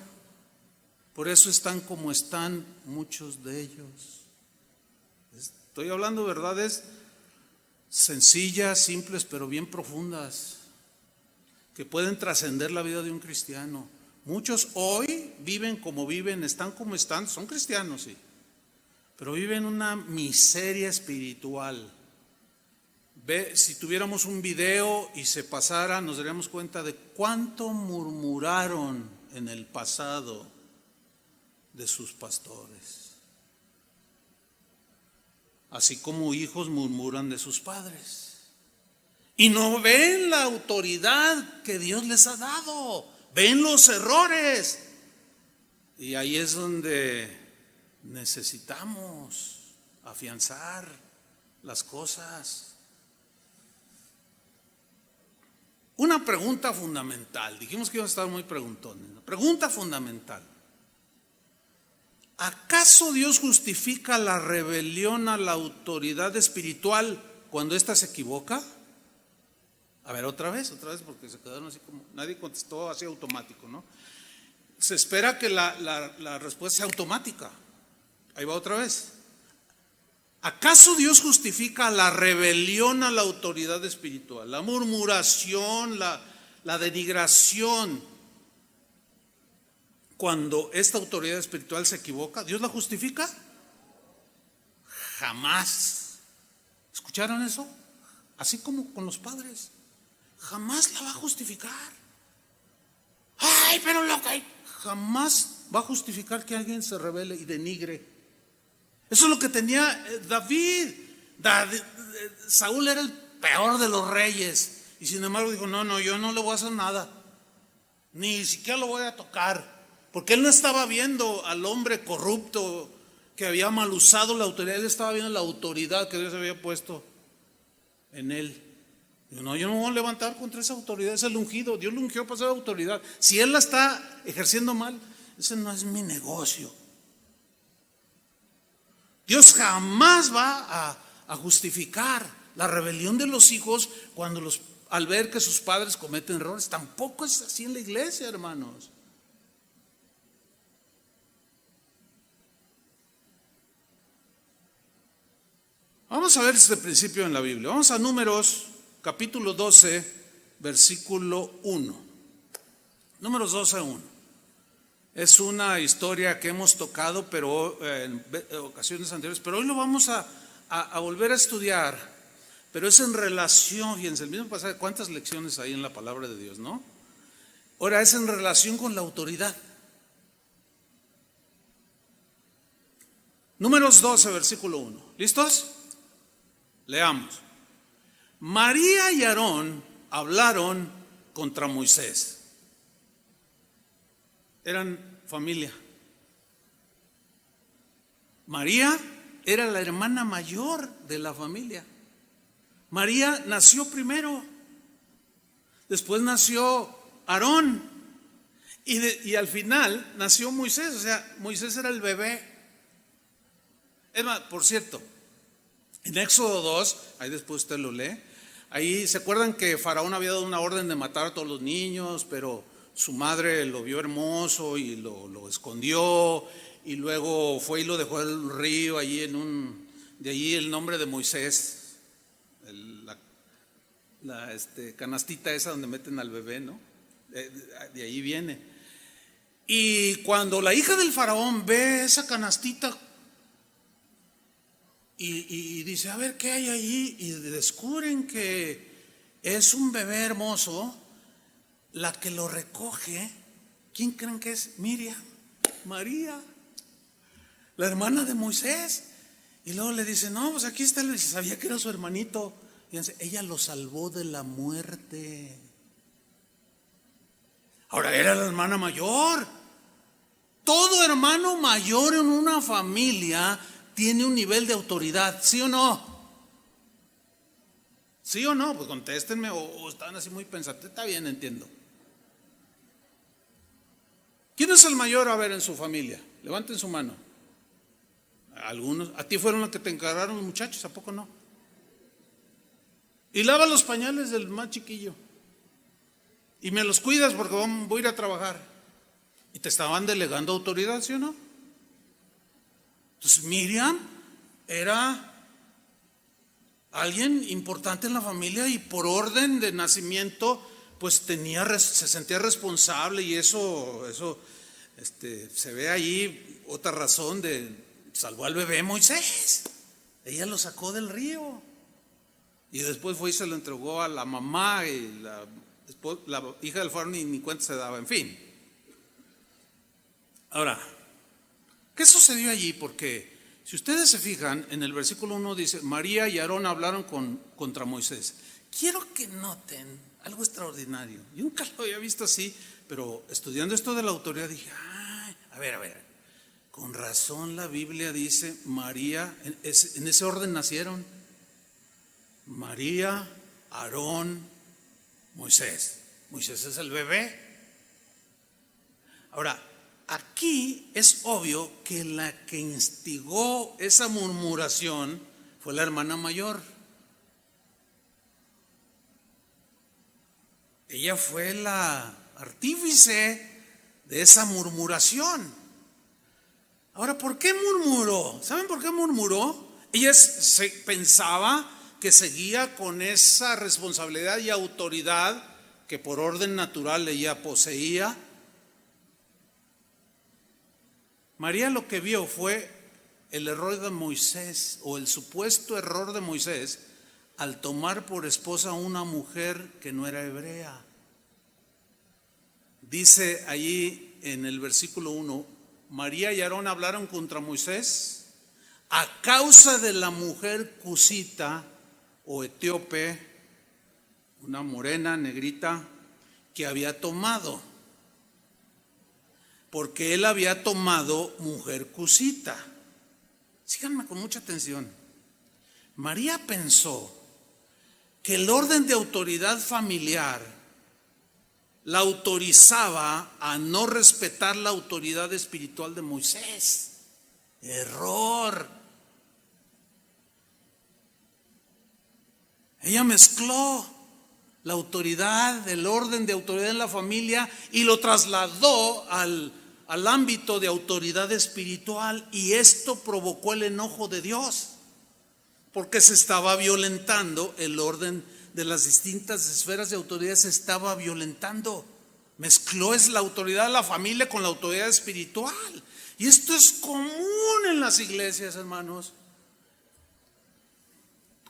Por eso están como están muchos de ellos. Estoy hablando de verdades sencillas, simples, pero bien profundas, que pueden trascender la vida de un cristiano. Muchos hoy viven como viven, están como están, son cristianos, sí, pero viven una miseria espiritual. Si tuviéramos un video y se pasara, nos daríamos cuenta de cuánto murmuraron en el pasado de sus pastores, así como hijos murmuran de sus padres y no ven la autoridad que Dios les ha dado, ven los errores. Y ahí es donde necesitamos afianzar las cosas. Una pregunta fundamental, dijimos que íbamos a estar muy preguntones. Pregunta fundamental: ¿acaso Dios justifica la rebelión a la autoridad espiritual cuando ésta se equivoca? A ver, otra vez, porque se quedaron así como, nadie contestó así automático, ¿no? Se espera que la respuesta sea automática. Ahí va otra vez. ¿Acaso Dios justifica la rebelión a la autoridad espiritual, la murmuración, la denigración, cuando esta autoridad espiritual se equivoca? ¿Dios la justifica? Jamás. ¿Escucharon eso? Así como con los padres, jamás la va a justificar. Ay, pero lo que jamás va a justificar que alguien se rebele y denigre. Eso es lo que tenía David. Saúl era el peor de los reyes, y sin embargo dijo: no, yo no le voy a hacer nada, ni siquiera lo voy a tocar, porque él no estaba viendo al hombre corrupto que había mal usado la autoridad, él estaba viendo la autoridad que Dios había puesto en él. Dijo: no, yo no me voy a levantar contra esa autoridad, es el ungido, Dios lo ungió para ser autoridad. Si él la está ejerciendo mal, ese no es mi negocio. Dios jamás va a justificar la rebelión de los hijos cuando al ver que sus padres cometen errores. Tampoco es así en la iglesia, hermanos. Vamos a ver este principio en la Biblia. Vamos a Números capítulo 12, versículo 1. Números 12, 1. Es una historia que hemos tocado pero en ocasiones anteriores, pero hoy lo vamos a volver a estudiar. Pero es en relación, fíjense, el mismo pasaje, cuántas lecciones hay en la palabra de Dios, ¿no? Ahora es en relación con la autoridad. Números 12, versículo 1. ¿Listos? Leamos. María y Aarón hablaron contra Moisés. Eran familia. María era la hermana mayor de la familia. María nació primero, después nació Aarón y al final nació Moisés. O sea, Moisés era el bebé. Es más, por cierto, en Éxodo 2, ahí después usted lo lee, ahí se acuerdan que Faraón había dado una orden de matar a todos los niños, pero su madre lo vio hermoso y lo escondió, y luego fue y lo dejó en el río, allí de allí el nombre de Moisés, la canastita esa donde meten al bebé, ¿no? De ahí viene. Y cuando la hija del faraón ve esa canastita y dice, a ver qué hay allí, y descubren que es un bebé hermoso, la que lo recoge, ¿quién creen que es? Miriam, María, la hermana de Moisés. Y luego le dice, no, pues aquí está, le sabía que era su hermanito. Fíjense, ella lo salvó de la muerte. Ahora era la hermana mayor. Todo hermano mayor en una familia tiene un nivel de autoridad, ¿sí o no? ¿Sí o no? Pues contéstenme, o están así muy pensantes. Está bien, entiendo. ¿Quién es el mayor, a ver, en su familia? Levanten su mano. Algunos, a ti fueron los que te encargaron los muchachos, ¿a poco no? Y lava los pañales del más chiquillo. Y me los cuidas porque voy a ir a trabajar. Y te estaban delegando autoridad, ¿sí o no? Entonces Miriam era alguien importante en la familia y por orden de nacimiento pues se sentía responsable, y eso se ve ahí otra razón de salvó al bebé Moisés. Ella lo sacó del río y después fue y se lo entregó a la mamá, y la hija del faraón ni cuenta se daba, en fin. Ahora, ¿qué sucedió allí? Porque si ustedes se fijan, en el versículo 1 dice, María y Aarón hablaron contra Moisés. Quiero que noten algo extraordinario. Yo nunca lo había visto así, pero estudiando esto de la autoridad dije, ay, a ver, con razón la Biblia dice María, en ese orden nacieron. María, Aarón, Moisés. Moisés es el bebé. Ahora, aquí es obvio que la que instigó esa murmuración fue la hermana mayor. Ella fue la artífice de esa murmuración. Ahora, ¿por qué murmuró? ¿Saben por qué murmuró? Ella pensaba que seguía con esa responsabilidad y autoridad que por orden natural ella poseía. María lo que vio fue el error de Moisés, o el supuesto error de Moisés, al tomar por esposa a una mujer que no era hebrea. Dice allí en el versículo 1, María y Aarón hablaron contra Moisés a causa de la mujer cusita o etíope, una morena, negrita, que había tomado. Porque él había tomado mujer cusita. Síganme con mucha atención. María pensó que el orden de autoridad familiar la autorizaba a no respetar la autoridad espiritual de Moisés. Error. Ella mezcló la autoridad, el orden de autoridad en la familia, y lo trasladó al ámbito de autoridad espiritual, y esto provocó el enojo de Dios, porque se estaba violentando el orden de las distintas esferas de autoridad, se estaba violentando. Mezcló la autoridad de la familia con la autoridad espiritual, y esto es común en las iglesias, hermanos.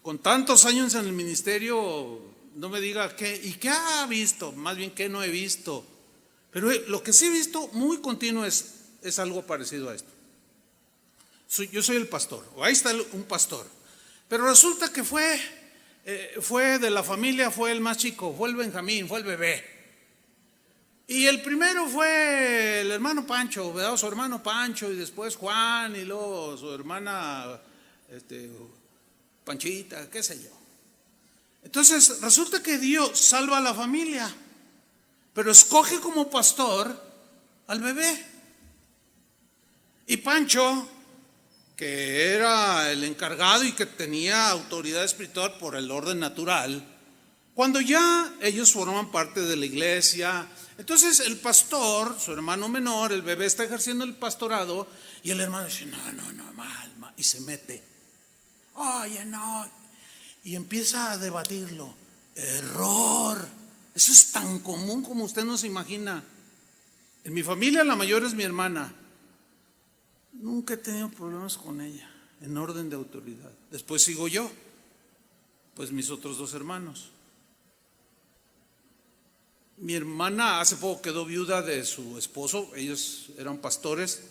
Con tantos años en el ministerio, no me diga ¿y qué ha visto? Más bien ¿qué no he visto? Pero lo que sí he visto muy continuo es algo parecido a esto. Yo soy el pastor, o ahí está un pastor, pero resulta que fue de la familia, fue el más chico, fue el Benjamín, fue el bebé. Y el primero fue el hermano Pancho, ¿verdad? Su hermano Pancho, y después Juan, y luego su hermana Panchita, qué sé yo. Entonces resulta que Dios salva a la familia, pero escoge como pastor al bebé. Y Pancho, que era el encargado y que tenía autoridad espiritual por el orden natural, cuando ya ellos forman parte de la iglesia, Entonces el pastor, su hermano menor, el bebé está ejerciendo el pastorado y el hermano dice, no, mal, y se mete. Oye, no. Y empieza a debatirlo. Error. Eso es tan común como usted no se imagina. En mi familia la mayor es mi hermana. Nunca he tenido problemas con ella en orden de autoridad. Después sigo yo, pues mis otros dos hermanos. Mi hermana hace poco quedó viuda de su esposo, ellos eran pastores.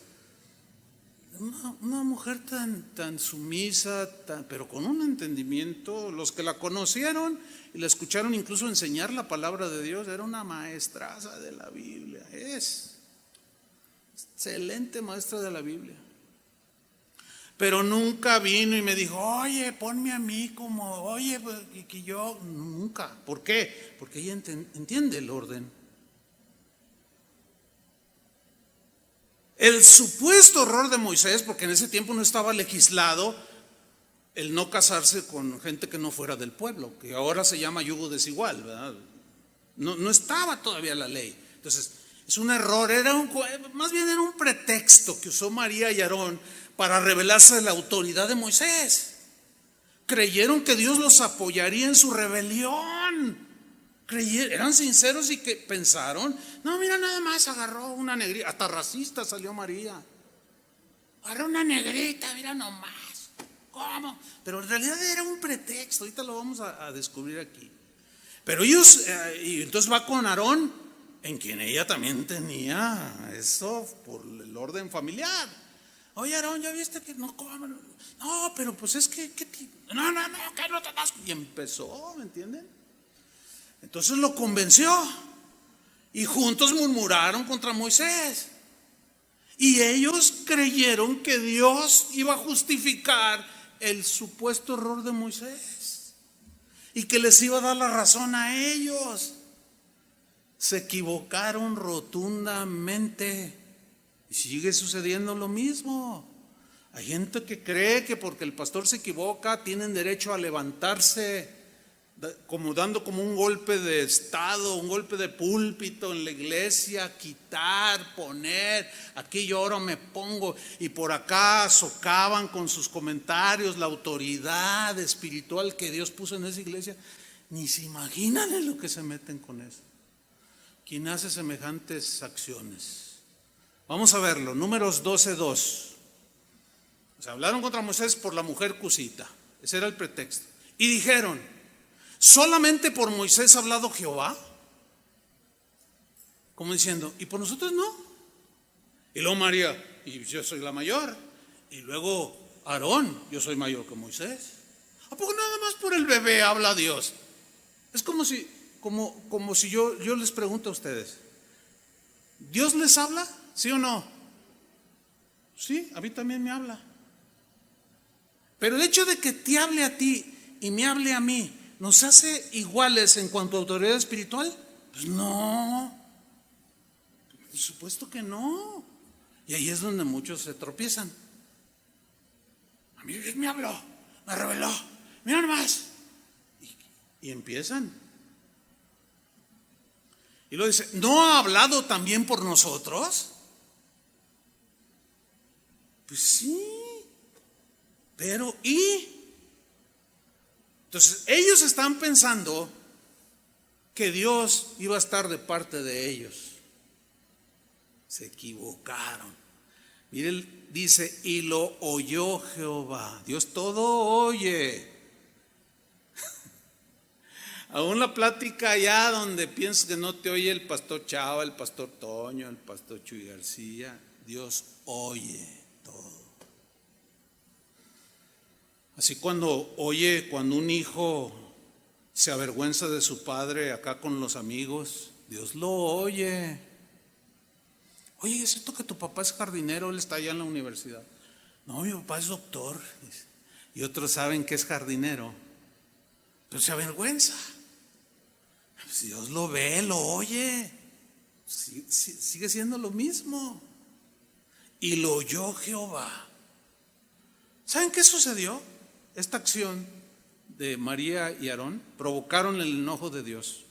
Una mujer tan sumisa, pero con un entendimiento. Los que la conocieron y la escucharon incluso enseñar la palabra de Dios, era una maestraza de la Biblia. Es excelente maestra de la Biblia. Pero nunca vino y me dijo, oye, ponme a mí como, oye, que yo, nunca. ¿Por qué? Porque ella entiende el orden. El supuesto error de Moisés, porque en ese tiempo no estaba legislado el no casarse con gente que no fuera del pueblo, que ahora se llama yugo desigual, ¿verdad? No estaba todavía la ley. Entonces, es un error, más bien era un pretexto que usó María y Aarón para revelarse la autoridad de Moisés. Creyeron que Dios los apoyaría en su rebelión. Eran sinceros y que pensaron, no, mira, nada más agarró una negrita, hasta racista salió María. Agarró una negrita, mira nomás. ¿Cómo? Pero en realidad era un pretexto, ahorita lo vamos a descubrir aquí. Pero ellos, y entonces va con Aarón, en quien ella también tenía eso por el orden familiar. Oye, Aarón, ¿ya viste que no comen? No, pero pues es que no, que no te das. Y empezó, ¿me entienden? Entonces lo convenció y juntos murmuraron contra Moisés. Y ellos creyeron que Dios iba a justificar el supuesto error de Moisés y que les iba a dar la razón a ellos. Se equivocaron rotundamente y sigue sucediendo lo mismo. Hay gente que cree que porque el pastor se equivoca tienen derecho a levantarse como dando como un golpe de estado, un golpe de púlpito en la iglesia, quitar, poner, aquí yo ahora me pongo, y por acá socavan con sus comentarios la autoridad espiritual que Dios puso en esa iglesia. Ni se imaginan en lo que se meten con eso. ¿Quién hace semejantes acciones? Vamos a verlo, Números 12:2. O sea, hablaron contra Moisés por la mujer cusita, ese era el pretexto. Y dijeron, ¿solamente por Moisés ha hablado Jehová? Como diciendo, ¿y por nosotros no? Y luego María, y yo soy la mayor. Y luego Aarón, yo soy mayor que Moisés. ¿A poco nada más por el bebé habla Dios? Es como si yo les pregunto a ustedes, ¿Dios les habla? ¿Sí o no? Sí, a mí también me habla. Pero el hecho de que te hable a ti y me hable a mí, ¿nos hace iguales en cuanto a autoridad espiritual? Pues no, por supuesto que no. Y ahí es donde muchos se tropiezan. A mí Dios me habló, me reveló, mira nomás. Y empiezan. Y luego dice, ¿no ha hablado también por nosotros? Pues sí, pero ¿y? Entonces, ellos están pensando que Dios iba a estar de parte de ellos. Se equivocaron. Miren, dice, y lo oyó Jehová. Dios todo oye. Aún la plática allá donde piensas que no te oye el pastor Chava, el pastor Toño, el pastor Chuy García, Dios oye todo. Así cuando un hijo se avergüenza de su padre acá con los amigos, Dios lo oye. Oye, ¿es cierto que tu papá es jardinero? Él está allá en la universidad. No, mi papá es doctor. Y otros saben que es jardinero, pero se avergüenza. Pues Dios lo ve, lo oye. Sigue siendo lo mismo. Y lo oyó Jehová. ¿Saben qué sucedió? Esta acción de María y Aarón provocaron el enojo de Dios.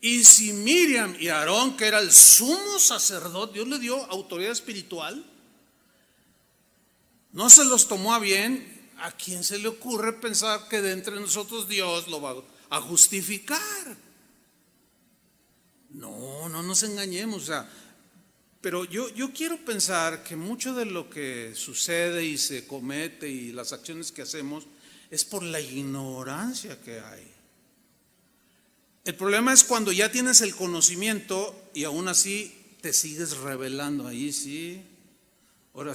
Y si Miriam y Aarón, que era el sumo sacerdote, Dios le dio autoridad espiritual, no se los tomó a bien, ¿a quién se le ocurre pensar que de entre nosotros Dios lo va a justificar? No nos engañemos, o sea, pero yo quiero pensar que mucho de lo que sucede y se comete y las acciones que hacemos es por la ignorancia que hay. El problema es cuando ya tienes el conocimiento y aún así te sigues rebelando. Ahí sí. Ahora,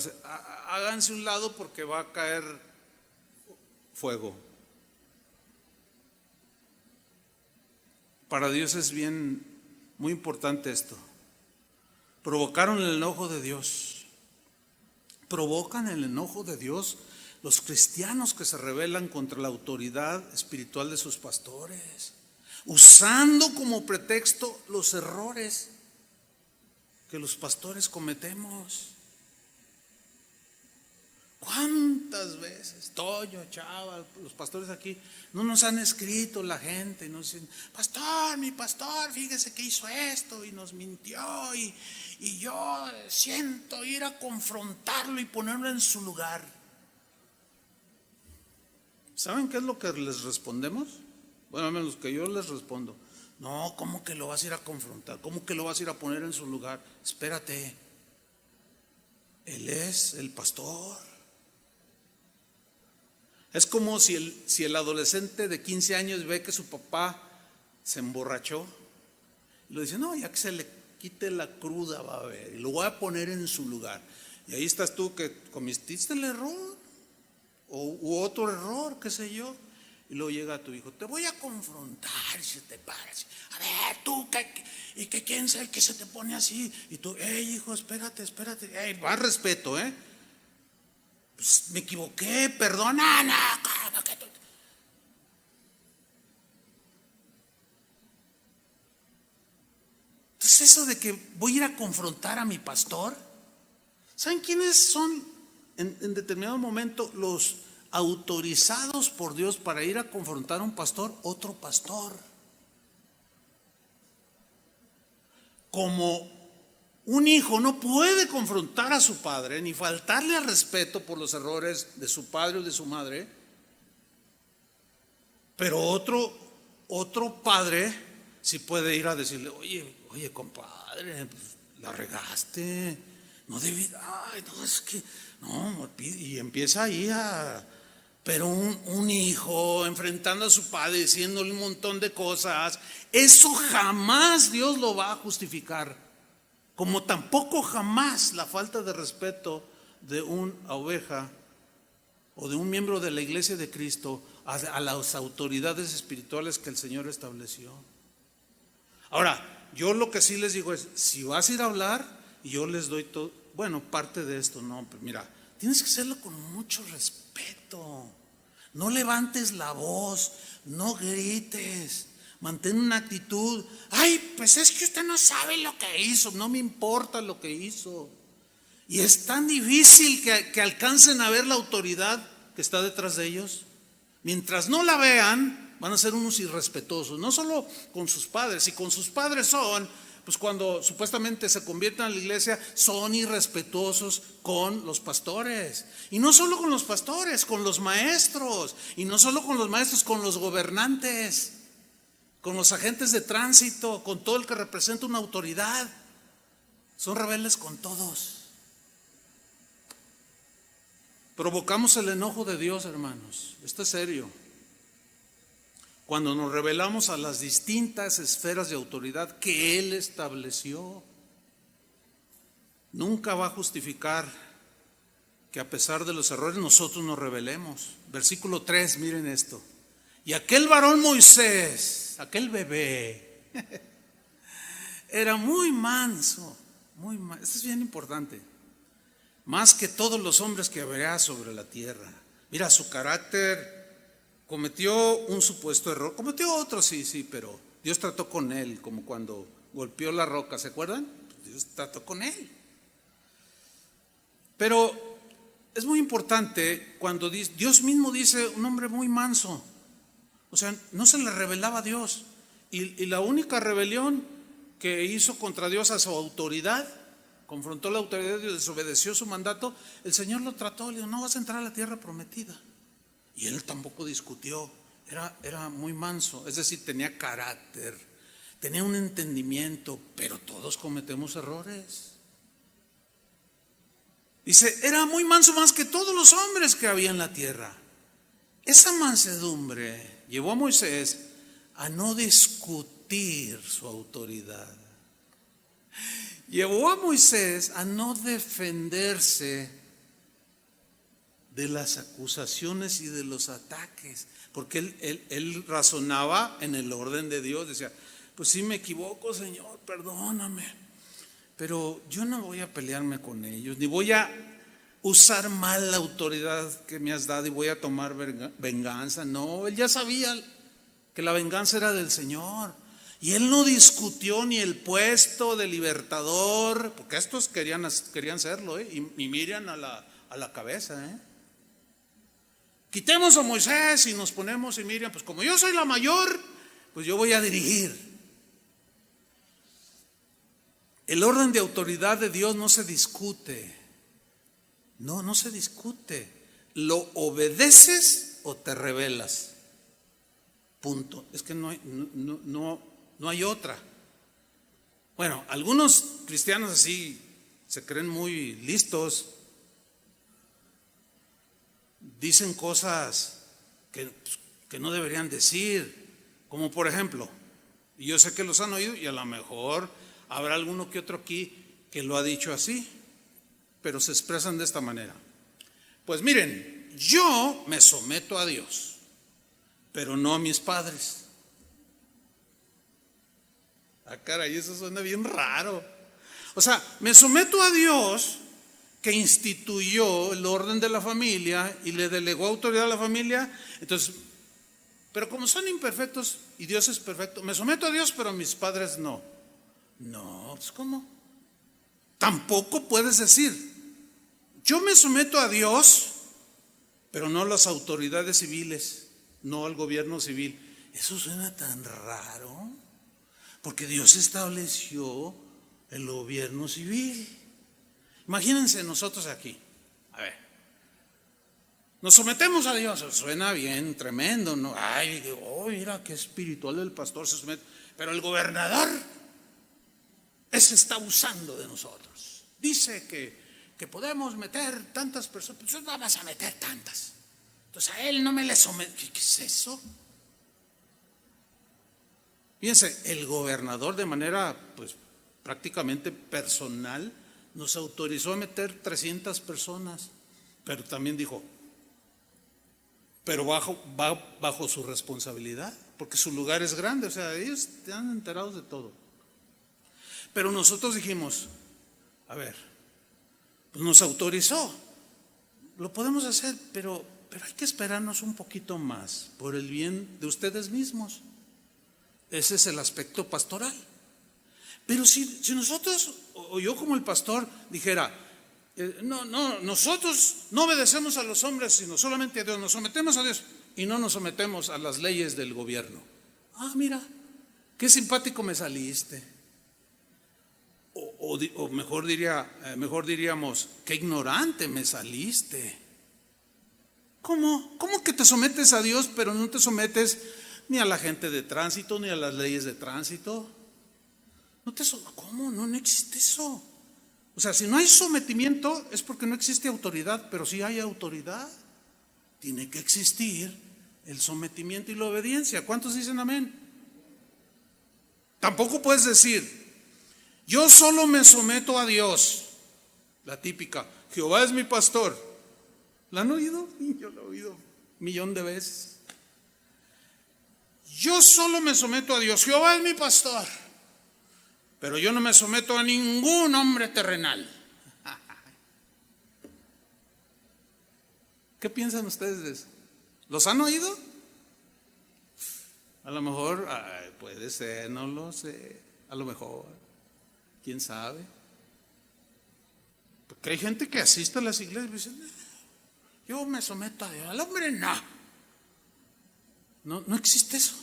háganse un lado porque va a caer fuego. Para Dios es muy importante esto. Provocaron el enojo de Dios. Provocan el enojo de Dios los cristianos que se rebelan contra la autoridad espiritual de sus pastores, usando como pretexto los errores que los pastores cometemos. ¿Cuántas veces, Toño, Chava, los pastores aquí, no nos han escrito la gente y nos dicen: pastor, mi pastor, fíjese que hizo esto y nos mintió y yo siento ir a confrontarlo y ponerlo en su lugar? ¿Saben qué es lo que les respondemos? Bueno, a menos que yo les respondo: no, ¿cómo que lo vas a ir a confrontar? ¿Cómo que lo vas a ir a poner en su lugar? Espérate, él es el pastor. Es como si el adolescente de 15 años ve que su papá se emborrachó y le dice: no, ya que se le quite la cruda va a ver, y lo voy a poner en su lugar. Y ahí estás tú que cometiste el error u otro error, qué sé yo. Y luego llega tu hijo: te voy a confrontar, y se te para así: a ver, tú, y que quién es el que se te pone así. Y tú: hijo, espérate, más respeto, pues me equivoqué, perdona. No, ¿cómo que tú? Entonces, eso de que voy a ir a confrontar a mi pastor, ¿saben quiénes son en determinado momento los autorizados por Dios para ir a confrontar a un pastor? Otro pastor. Como un hijo no puede confrontar a su padre ni faltarle al respeto por los errores de su padre o de su madre, pero otro padre sí puede ir a decirle: oye compadre, pues, la regaste, no debí, no, es que no, y empieza ahí pero un hijo enfrentando a su padre, diciéndole un montón de cosas, eso jamás Dios lo va a justificar. Como tampoco jamás la falta de respeto de una oveja o de un miembro de la iglesia de Cristo a las autoridades espirituales que el Señor estableció. Ahora, yo lo que sí les digo es: si vas a ir a hablar, y yo les doy todo, bueno, parte de esto, no, pero mira, tienes que hacerlo con mucho respeto. No levantes la voz, no grites. Mantén una actitud: pues es que usted no sabe lo que hizo. No me importa lo que hizo. Y es tan difícil que alcancen a ver la autoridad que está detrás de ellos. Mientras no la vean, van a ser unos irrespetuosos, no solo con sus padres. Y con sus padres son, pues cuando supuestamente se convierten a la iglesia, son irrespetuosos con los pastores. Y no solo con los pastores, con los maestros. Y no solo con los maestros, con los gobernantes, con los agentes de tránsito, con todo el que representa una autoridad. Son rebeldes con todos. Provocamos el enojo de Dios, hermanos. Esto es serio. Cuando nos rebelamos a las distintas esferas de autoridad que Él estableció, nunca va a justificar que a pesar de los errores nosotros nos rebelemos. Versículo 3, miren esto: y aquel varón Moisés, aquel bebé, era muy manso, esto es bien importante, más que todos los hombres que habrá sobre la tierra. Mira su carácter. Cometió un supuesto error, cometió otro, sí, pero Dios trató con él, como cuando golpeó la roca, ¿se acuerdan? Dios trató con él. Pero es muy importante cuando Dios mismo dice: un hombre muy manso. O sea, no se le revelaba a Dios. Y la única rebelión que hizo contra Dios a su autoridad, confrontó la autoridad de Dios, desobedeció su mandato, el Señor lo trató, le dijo, no vas a entrar a la tierra prometida. Y él tampoco discutió, era muy manso, es decir, tenía carácter, tenía un entendimiento, pero todos cometemos errores. Dice, era muy manso más que todos los hombres que había en la tierra. Esa mansedumbre llevó a Moisés a no discutir su autoridad. Llevó a Moisés a no defenderse de las acusaciones y de los ataques, porque él razonaba en el orden de Dios, decía, pues sí me equivoco, Señor, perdóname, pero yo no voy a pelearme con ellos, ni voy a usar mal la autoridad que me has dado y voy a tomar venganza. No, él ya sabía que la venganza era del Señor. Y él no discutió ni el puesto de libertador, porque estos querían serlo, y Miriam a la cabeza. Quitemos a Moisés y nos ponemos, y Miriam, pues como yo soy la mayor, pues yo voy a dirigir. El orden de autoridad de Dios no se discute. No se discute. Lo obedeces o te rebelas. Punto. Es que no hay otra. Bueno, algunos cristianos así se creen muy listos, dicen cosas que no deberían decir, como por ejemplo, y yo sé que los han oído y a lo mejor habrá alguno que otro aquí que lo ha dicho así, pero se expresan de esta manera. Pues miren, yo me someto a Dios, pero no a mis padres. Ah, caray, eso suena bien raro. O sea, me someto a Dios que instituyó el orden de la familia y le delegó autoridad a la familia. Entonces, pero como son imperfectos y Dios es perfecto, me someto a Dios, pero a mis padres no. No, pues ¿cómo? Tampoco puedes decir, yo me someto a Dios, pero no a las autoridades civiles, no al gobierno civil. Eso suena tan raro, porque Dios estableció el gobierno civil. Imagínense nosotros aquí, a ver, nos sometemos a Dios, suena bien, tremendo, ¿no? Ay, mira qué espiritual el pastor se somete, pero el gobernador, ese está usando de nosotros. Dice que podemos meter tantas personas, pues no vas a meter tantas. Entonces a él no me le someto. ¿Qué es eso? Fíjense, el gobernador de manera pues prácticamente personal nos autorizó a meter 300 personas, pero también dijo, pero bajo su responsabilidad, porque su lugar es grande, o sea, ellos están enterados de todo. Pero nosotros dijimos, a ver, pues nos autorizó, lo podemos hacer, pero hay que esperarnos un poquito más por el bien de ustedes mismos. Ese es el aspecto pastoral. Pero si nosotros, o yo como el pastor, dijera, nosotros no obedecemos a los hombres, sino solamente a Dios, nos sometemos a Dios y no nos sometemos a las leyes del gobierno. Ah, mira, qué simpático me saliste. O mejor diríamos, qué ignorante me saliste. ¿Cómo que te sometes a Dios, pero no te sometes ni a la gente de tránsito, ni a las leyes de tránsito? ¿Cómo? No existe eso. O sea, si no hay sometimiento es porque no existe autoridad, pero si hay autoridad, tiene que existir el sometimiento y la obediencia. ¿Cuántos dicen amén? Tampoco puedes decir, yo solo me someto a Dios. La típica, Jehová es mi pastor. ¿La han oído? Yo la he oído 1,000,000 de veces. Yo solo me someto a Dios, Jehová es mi pastor, pero yo no me someto a ningún hombre terrenal. ¿Qué piensan ustedes de eso? ¿Los han oído? A lo mejor, puede ser, no lo sé, a lo mejor, quién sabe. Porque hay gente que asiste a las iglesias y dice, yo me someto a Dios, al hombre no existe eso.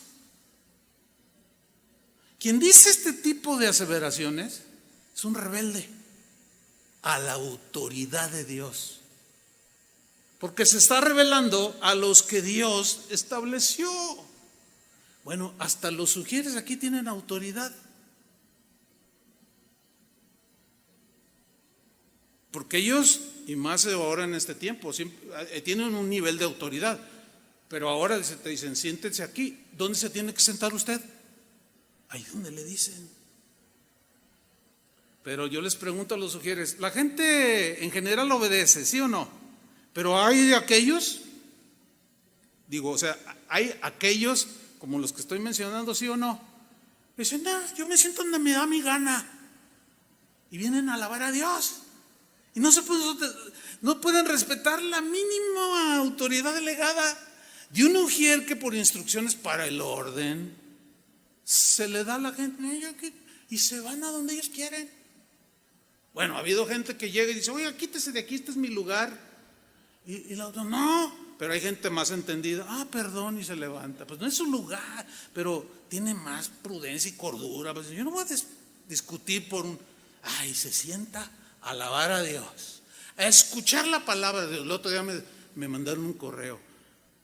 Quien dice este tipo de aseveraciones es un rebelde a la autoridad de Dios, porque se está rebelando a los que Dios estableció. Bueno, hasta los sugieres aquí tienen autoridad, porque ellos, y más ahora en este tiempo, tienen un nivel de autoridad. Pero ahora te dicen, siéntese aquí. ¿Dónde se tiene que sentar usted? Ahí donde le dicen. Pero yo les pregunto a los sugieres, ¿la gente en general obedece, sí o no? Pero hay aquellos, hay aquellos como los que estoy mencionando, sí o no. Dicen, no, yo me siento donde me da mi gana. Y vienen a alabar a Dios. Y no pueden respetar la mínima autoridad delegada de un ujier que por instrucciones para el orden se le da a la gente y se van a donde ellos quieren. Bueno, ha habido gente que llega y dice, oiga, quítese de aquí, este es mi lugar. Y la otra, no, pero hay gente más entendida, perdón, y se levanta. Pues no es su lugar, pero tiene más prudencia y cordura. Pues yo no voy a discutir y se sienta a alabar a Dios, a escuchar la palabra de Dios. El otro día me mandaron un correo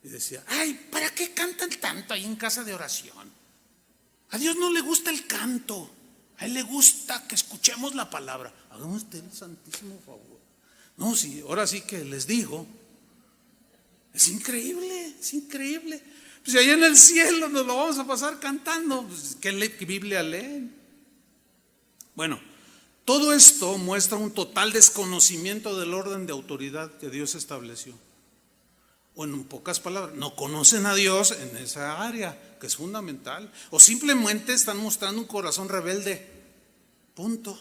y decía, ¿para qué cantan tanto ahí en casa de oración? A Dios no le gusta el canto, a Él le gusta que escuchemos la palabra. Hagamos usted el santísimo favor. No, sí, ahora sí que les digo, es increíble, es increíble. Pues allá en el cielo nos lo vamos a pasar cantando. Pues, ¿qué Biblia leen? Bueno, todo esto muestra un total desconocimiento del orden de autoridad que Dios estableció. O en pocas palabras, no conocen a Dios en esa área que es fundamental, o simplemente están mostrando un corazón rebelde. Punto.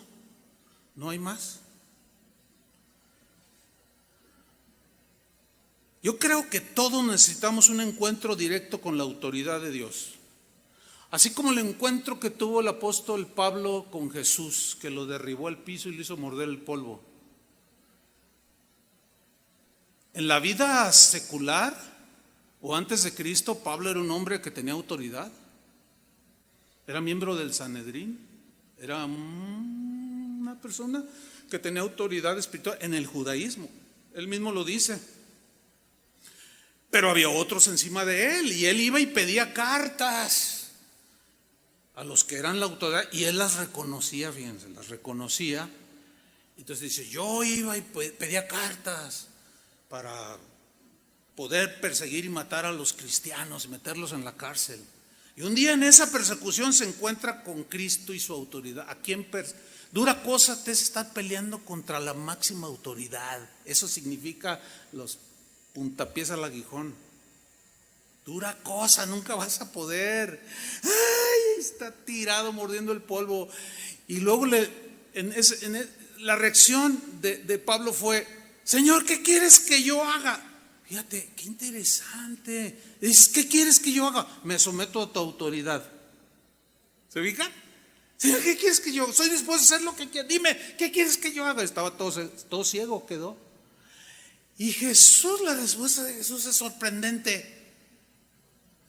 No hay más. Yo creo que todos necesitamos un encuentro directo con la autoridad de Dios. Así como el encuentro que tuvo el apóstol Pablo con Jesús, que lo derribó al piso y le hizo morder el polvo. En la vida secular o antes de Cristo, Pablo era un hombre que tenía autoridad. Era miembro del Sanedrín. Era una persona que tenía autoridad espiritual en el judaísmo. Él mismo lo dice. Pero había otros encima de él y él iba y pedía cartas a los que eran la autoridad y él las reconocía, fíjense, las reconocía. Entonces dice, yo iba y pedía cartas para poder perseguir y matar a los cristianos y meterlos en la cárcel. Y un día en esa persecución se encuentra con Cristo y su autoridad. ¿A quién dura cosa te es estar peleando contra la máxima autoridad? Eso significa los puntapiés al aguijón. Dura cosa, nunca vas a poder. Está tirado mordiendo el polvo. Y luego la reacción de Pablo fue, Señor, ¿qué quieres que yo haga? Fíjate, qué interesante. Dices, ¿qué quieres que yo haga? Me someto a tu autoridad. ¿Se ubican? Señor, ¿qué quieres que yo haga? Soy dispuesto a hacer lo que quieras. Dime, ¿qué quieres que yo haga? Estaba todo ciego, quedó. Y Jesús, la respuesta de Jesús es sorprendente.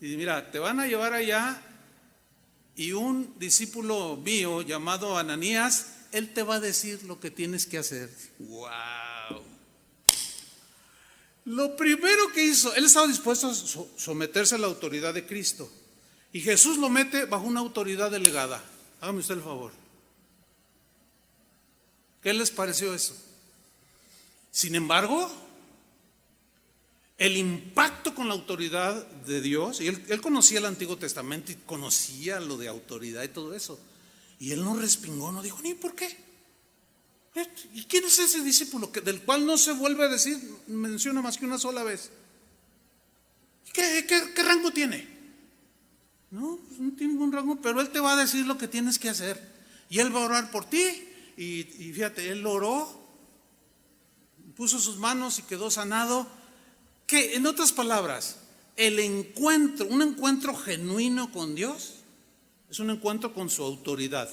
Y mira, te van a llevar allá y un discípulo mío llamado Ananías, él te va a decir lo que tienes que hacer. ¡Wow! Lo primero que hizo, él estaba dispuesto a someterse a la autoridad de Cristo. Y Jesús lo mete bajo una autoridad delegada. Hágame usted el favor. ¿Qué les pareció eso? Sin embargo, el impacto con la autoridad de Dios, y él conocía el Antiguo Testamento y conocía lo de autoridad y todo eso, y él no respingó, no dijo ni por qué. ¿Y quién es ese discípulo del cual no se vuelve a decir, menciona más que una sola vez? ¿Qué rango tiene? No, pues no tiene ningún rango, pero él te va a decir lo que tienes que hacer, y él va a orar por ti. Y fíjate, él oró, puso sus manos y quedó sanado. Que en otras palabras, un encuentro genuino con Dios es un encuentro con su autoridad.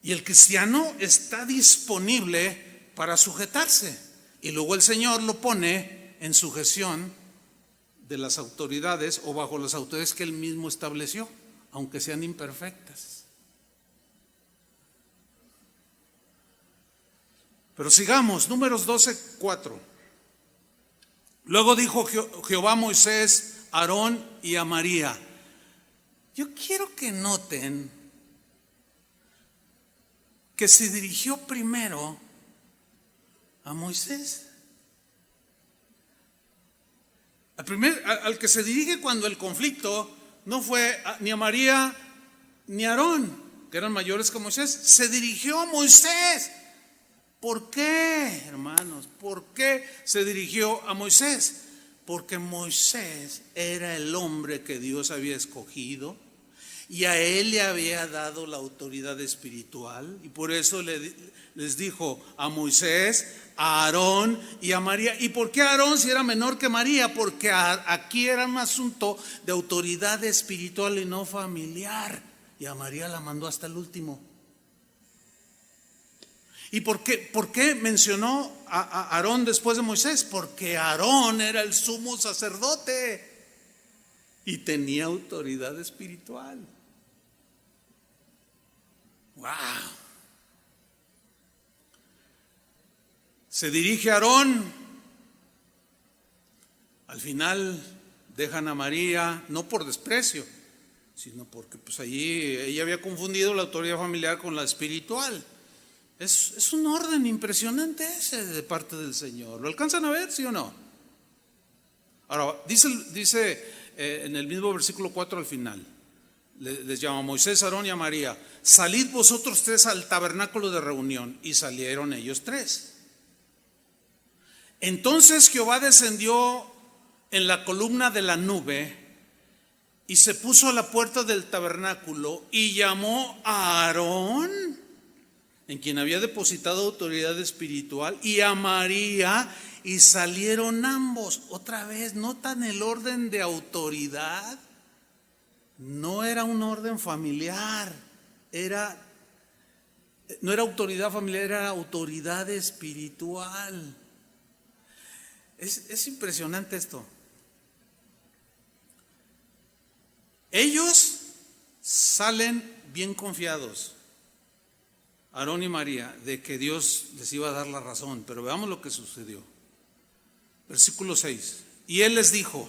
Y el cristiano está disponible para sujetarse. Y luego el Señor lo pone en sujeción de las autoridades o bajo las autoridades que Él mismo estableció. aunque sean imperfectas. Pero sigamos, Números 12:4. Luego dijo Jehová a Moisés, a Aarón y a María. Yo quiero que noten que se dirigió primero a Moisés. Al que se dirige cuando el conflicto no fue ni a María ni a Aarón, que eran mayores que Moisés, se dirigió a Moisés. ¿Por qué, hermanos? ¿Por qué se dirigió a Moisés? Porque Moisés era el hombre que Dios había escogido y a él le había dado la autoridad espiritual, y por eso les dijo a Moisés, a Aarón y a María. ¿Y por qué Aarón si era menor que María? Porque aquí era un asunto de autoridad espiritual y no familiar, y a María la mandó hasta el último. ¿Y por qué mencionó a Aarón después de Moisés? Porque Aarón era el sumo sacerdote y tenía autoridad espiritual. ¡Wow! Se dirige a Aarón. Al final dejan a María, no por desprecio, sino porque pues allí ella había confundido la autoridad familiar con la espiritual. Es un orden impresionante ese de parte del Señor. ¿Lo alcanzan a ver, sí o no? Ahora, dice en el mismo versículo 4 al final, les llama a Moisés, a Aarón y a María: salid vosotros tres al tabernáculo de reunión. Y salieron ellos tres. Entonces Jehová descendió en la columna de la nube y se puso a la puerta del tabernáculo y llamó a Aarón, en quien había depositado autoridad espiritual, y a María, y salieron ambos. Otra vez, ¿notan el orden de autoridad? No era un orden familiar, no era autoridad familiar, era autoridad espiritual. Es impresionante esto. Ellos salen bien confiados, Aarón y María, de que Dios les iba a dar la razón. Pero veamos lo que sucedió. Versículo 6. Y él les dijo: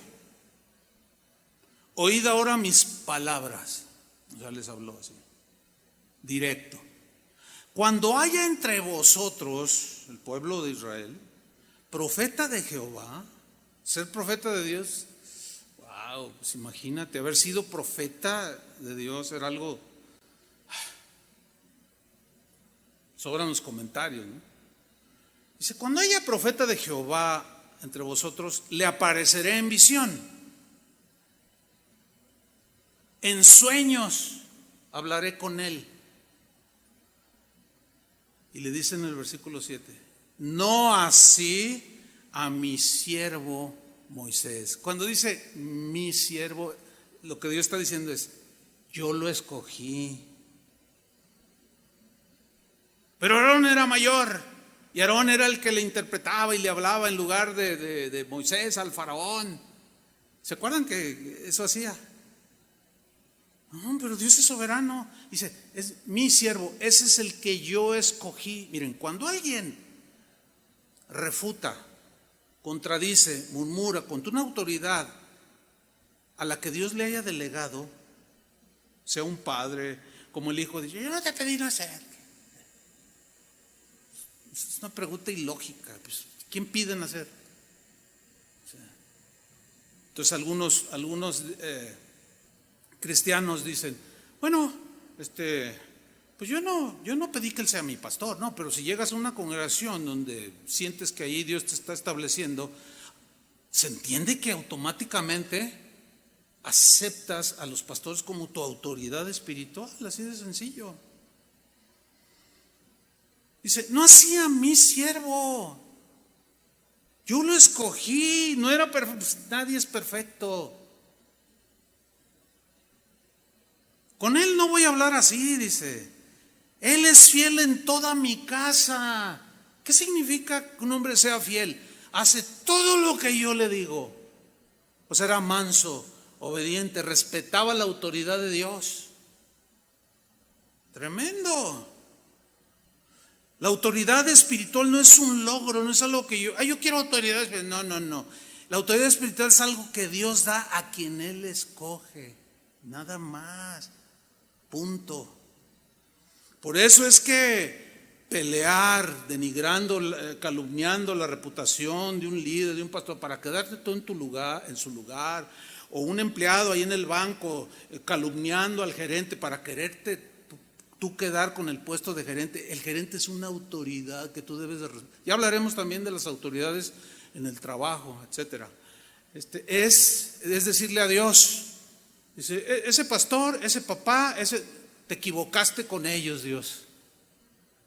oíd ahora mis palabras. Ya les habló así, directo. Cuando haya entre vosotros, el pueblo de Israel, profeta de Jehová, ser profeta de Dios, wow, pues imagínate, haber sido profeta de Dios era algo, sobran los comentarios, ¿no? Dice: cuando haya profeta de Jehová entre vosotros, le apareceré en visión, en sueños hablaré con él. Y le dice en el versículo 7: no así a mi siervo Moisés. Cuando dice mi siervo, lo que Dios está diciendo es: yo lo escogí. Pero Aarón era mayor, y Aarón era el que le interpretaba y le hablaba en lugar de Moisés al faraón. ¿Se acuerdan que eso hacía? No, pero Dios es soberano. Dice: es mi siervo, ese es el que yo escogí. Miren, cuando alguien refuta, contradice, murmura contra una autoridad a la que Dios le haya delegado, sea un padre, como el hijo dice: yo no te pedí nacer. Es una pregunta ilógica. Pues, ¿quién pide nacer? Entonces algunos cristianos dicen: bueno, pues yo no pedí que él sea mi pastor. No, pero si llegas a una congregación donde sientes que ahí Dios te está estableciendo, se entiende que automáticamente aceptas a los pastores como tu autoridad espiritual, así de sencillo. Dice: no hacía mi siervo, yo lo escogí, no era perfecto, nadie es perfecto. Con él no voy a hablar así, dice. Él es fiel en toda mi casa. ¿Qué significa que un hombre sea fiel? Hace todo lo que yo le digo. Pues era manso, obediente, respetaba la autoridad de Dios. Tremendo. La autoridad espiritual no es un logro, no es algo que yo quiero autoridad. No. La autoridad espiritual es algo que Dios da a quien Él escoge. Nada más. Punto. Por eso es que pelear, denigrando, calumniando la reputación de un líder, de un pastor, para quedarte tú en tu lugar, en su lugar, o un empleado ahí en el banco calumniando al gerente para quererte tú quedar con el puesto de gerente. El gerente es una autoridad que tú debes de respetar. Ya hablaremos también de las autoridades en el trabajo, etcétera. Es decirle a Dios, dice, ese pastor, ese papá, te equivocaste con ellos, Dios.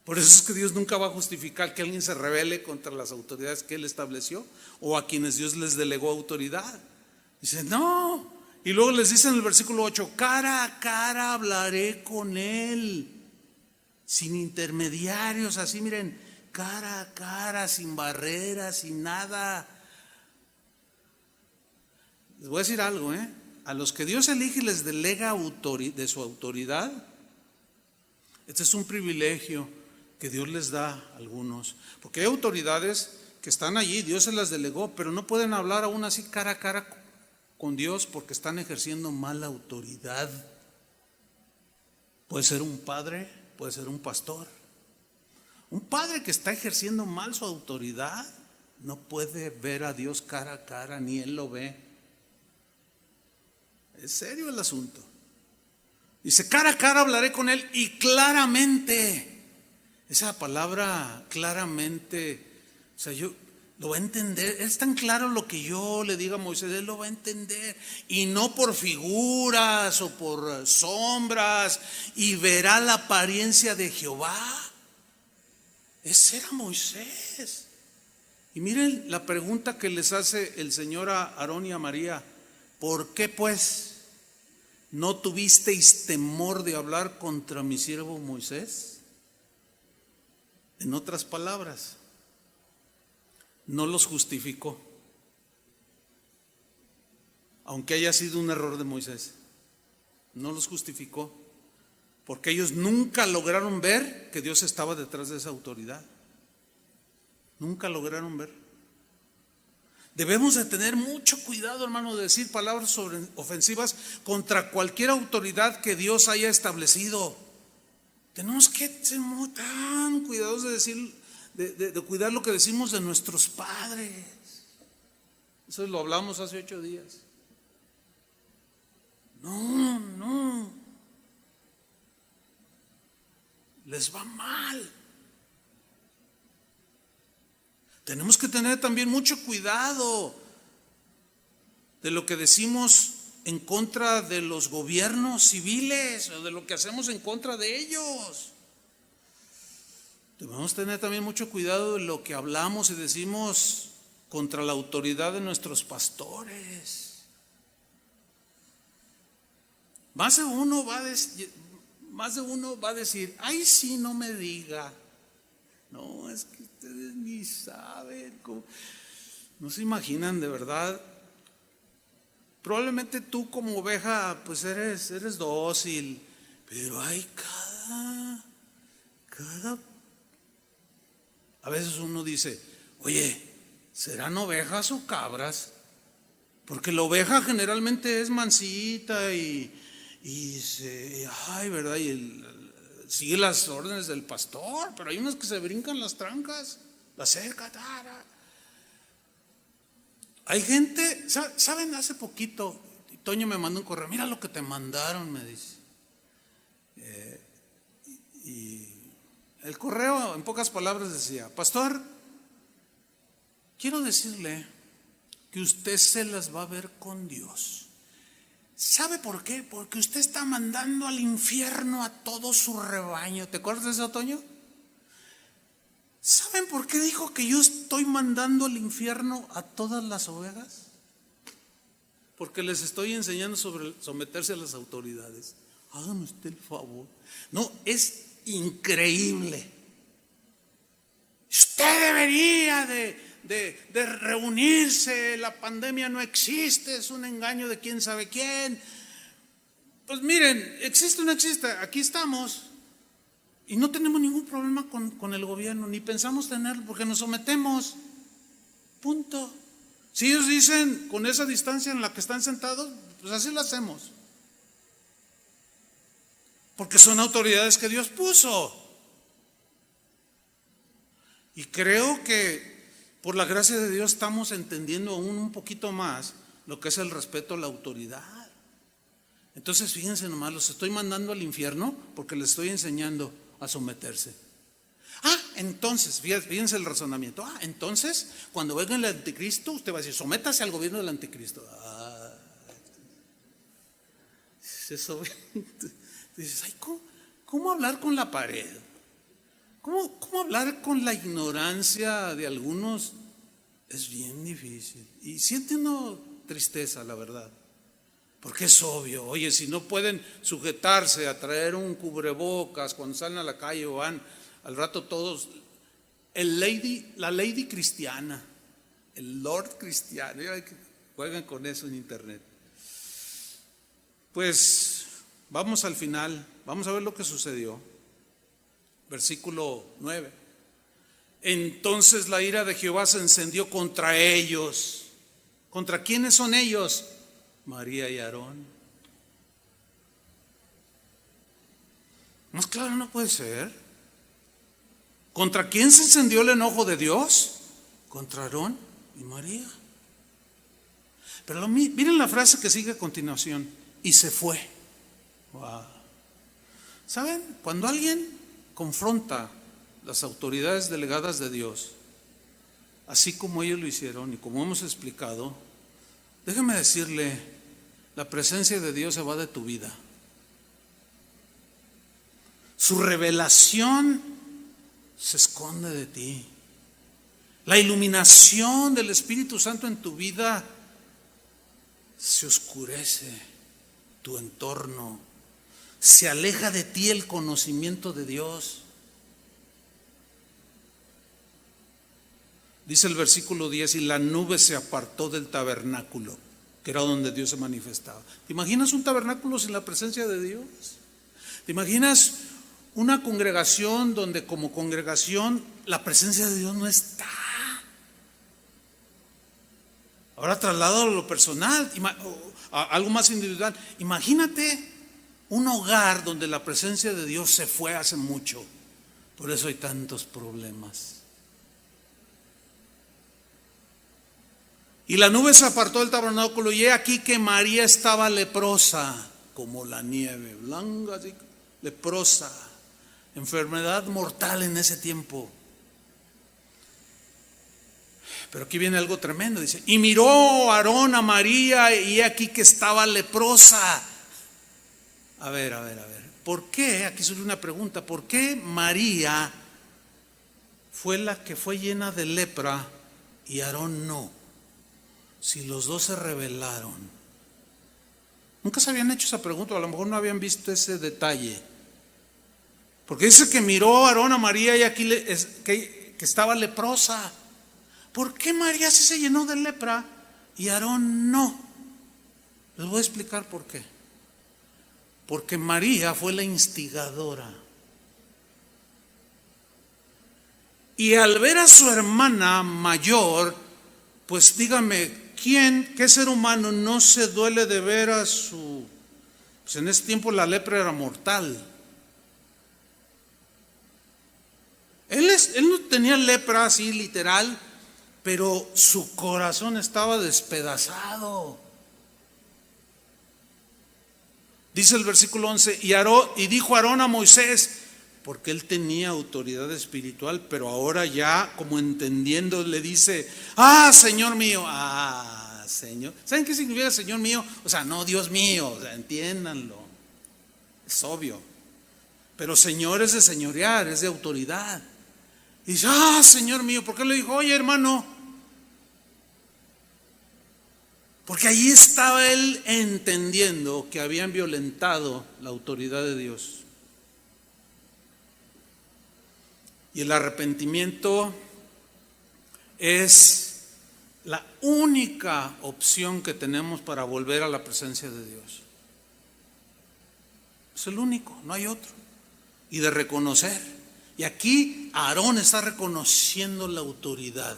Por eso es que Dios nunca va a justificar que alguien se rebele contra las autoridades que Él estableció o a quienes Dios les delegó autoridad. Dice, no. Y luego les dice en el versículo 8, cara a cara hablaré con Él, sin intermediarios, así miren, cara a cara, sin barreras, sin nada. Les voy a decir algo, a los que Dios elige y les delega de su autoridad, este es un privilegio que Dios les da a algunos, porque hay autoridades que están allí, Dios se las delegó, pero no pueden hablar aún así cara a cara con Dios porque están ejerciendo mala autoridad. Puede ser un padre, puede ser un pastor. Un padre que está ejerciendo mal su autoridad no puede ver a Dios cara a cara, ni él lo ve. Es serio el asunto. Dice, cara a cara hablaré con él y claramente. Esa palabra claramente, o sea, yo lo va a entender. Es tan claro lo que yo le diga a Moisés, él lo va a entender. Y no por figuras o por sombras. Y verá la apariencia de Jehová. Ese era Moisés. Y miren la pregunta que les hace el Señor a Aarón y a María. ¿Por qué pues no tuvisteis temor de hablar contra mi siervo Moisés? En otras palabras, no los justificó, aunque haya sido un error de Moisés. No los justificó, porque ellos nunca lograron ver que Dios estaba detrás de esa autoridad. Nunca lograron ver. Debemos de tener mucho cuidado, hermano, de decir palabras ofensivas contra cualquier autoridad que Dios haya establecido. Tenemos que ser muy tan cuidadosos de decir, de cuidar lo que decimos de nuestros padres. Eso lo hablamos hace 8 días. No. Les va mal. Tenemos que tener también mucho cuidado de lo que decimos en contra de los gobiernos civiles o de lo que hacemos en contra de ellos. Debemos tener también mucho cuidado de lo que hablamos y decimos contra la autoridad de nuestros pastores. Más de uno va a decir, ay, sí, no me diga. No, es que ustedes ni saben cómo. No se imaginan de verdad. Probablemente tú como oveja pues eres dócil, pero hay cada a veces uno dice, oye, ¿serán ovejas o cabras? Porque la oveja generalmente es mansita y ¿verdad? Sigue las órdenes del pastor, pero hay unas que se brincan las trancas, la cerca, Hay gente, ¿saben? Hace poquito, Toño me mandó un correo, mira lo que te mandaron, me dice. Y el correo, en pocas palabras, decía, pastor, quiero decirle que usted se las va a ver con Dios. ¿Sabe por qué? Porque usted está mandando al infierno a todo su rebaño. ¿Te acuerdas de eso, Toño? ¿Saben por qué dijo que yo estoy mandando al infierno a todas las ovejas? Porque les estoy enseñando sobre someterse a las autoridades. Hágame usted el favor. No, es increíble. Usted debería de reunirse, la pandemia no existe, es un engaño de quién sabe quién. Pues miren, existe o no existe, aquí estamos y no tenemos ningún problema con el gobierno, ni pensamos tenerlo porque nos sometemos, punto. Si ellos dicen con esa distancia en la que están sentados, pues así lo hacemos, porque son autoridades que Dios puso. Y creo que por la gracia de Dios estamos entendiendo aún un poquito más lo que es el respeto a la autoridad. Entonces fíjense nomás, los estoy mandando al infierno porque les estoy enseñando a someterse. Entonces, fíjense el razonamiento. Entonces, cuando venga el anticristo, usted va a decir, sométase al gobierno del anticristo. Eso, dices, ¿cómo hablar con la pared? ¿Cómo hablar con la ignorancia de algunos? Es bien difícil. Y siente uno tristeza, la verdad. Porque es obvio. Oye, si no pueden sujetarse a traer un cubrebocas cuando salen a la calle o van, al rato todos, la lady cristiana, el Lord cristiano, juegan con eso en internet. Pues vamos al final, vamos a ver lo que sucedió. Versículo 9. Entonces la ira de Jehová se encendió contra ellos. ¿Contra quiénes son ellos? María y Aarón. Más claro no puede ser. ¿Contra quién se encendió el enojo de Dios? Contra Aarón y María. Pero miren la frase que sigue a continuación. Y se fue. Wow. ¿Saben? Cuando alguien confronta las autoridades delegadas de Dios, así como ellos lo hicieron y como hemos explicado, déjeme decirle, la presencia de Dios se va de tu vida. Su revelación se esconde de ti. La iluminación del Espíritu Santo en tu vida se oscurece, tu entorno. Se aleja de ti el conocimiento de Dios. Dice el versículo 10, y la nube se apartó del tabernáculo, que era donde Dios se manifestaba. ¿Te imaginas un tabernáculo sin la presencia de Dios? ¿Te imaginas una congregación donde como congregación la presencia de Dios no está? Ahora traslado a lo personal, a algo más individual. Imagínate un hogar donde la presencia de Dios se fue hace mucho. Por eso hay tantos problemas. Y la nube se apartó del tabernáculo y he aquí que María estaba leprosa, como la nieve, blanca, así, leprosa, enfermedad mortal en ese tiempo. Pero aquí viene algo tremendo, dice, y miró Aarón a María y he aquí que estaba leprosa. A ver, ¿por qué? Aquí surge una pregunta, ¿por qué María fue la que fue llena de lepra y Aarón no? Si los dos se rebelaron. Nunca se habían hecho esa pregunta, a lo mejor no habían visto ese detalle. Porque dice que miró Aarón a María y aquí que estaba leprosa. ¿Por qué María sí se llenó de lepra y Aarón no? Les voy a explicar por qué. Porque María fue la instigadora. Y al ver a su hermana mayor, pues dígame, ¿qué ser humano no se duele de ver a su... Pues en ese tiempo la lepra era mortal. Él no tenía lepra así literal, pero su corazón estaba despedazado. Dice el versículo 11, y dijo Aarón a Moisés, porque él tenía autoridad espiritual, pero ahora ya como entendiendo le dice, Señor mío, Señor. ¿Saben qué significa Señor mío? O sea, no Dios mío, o sea, entiéndanlo, es obvio. Pero Señor es de señorear, es de autoridad. Y dice, Señor mío, ¿por qué le dijo? Oye, hermano, porque allí estaba él entendiendo que habían violentado la autoridad de Dios. Y el arrepentimiento es la única opción que tenemos para volver a la presencia de Dios. Es el único, no hay otro. Y de reconocer. Y aquí Aarón está reconociendo la autoridad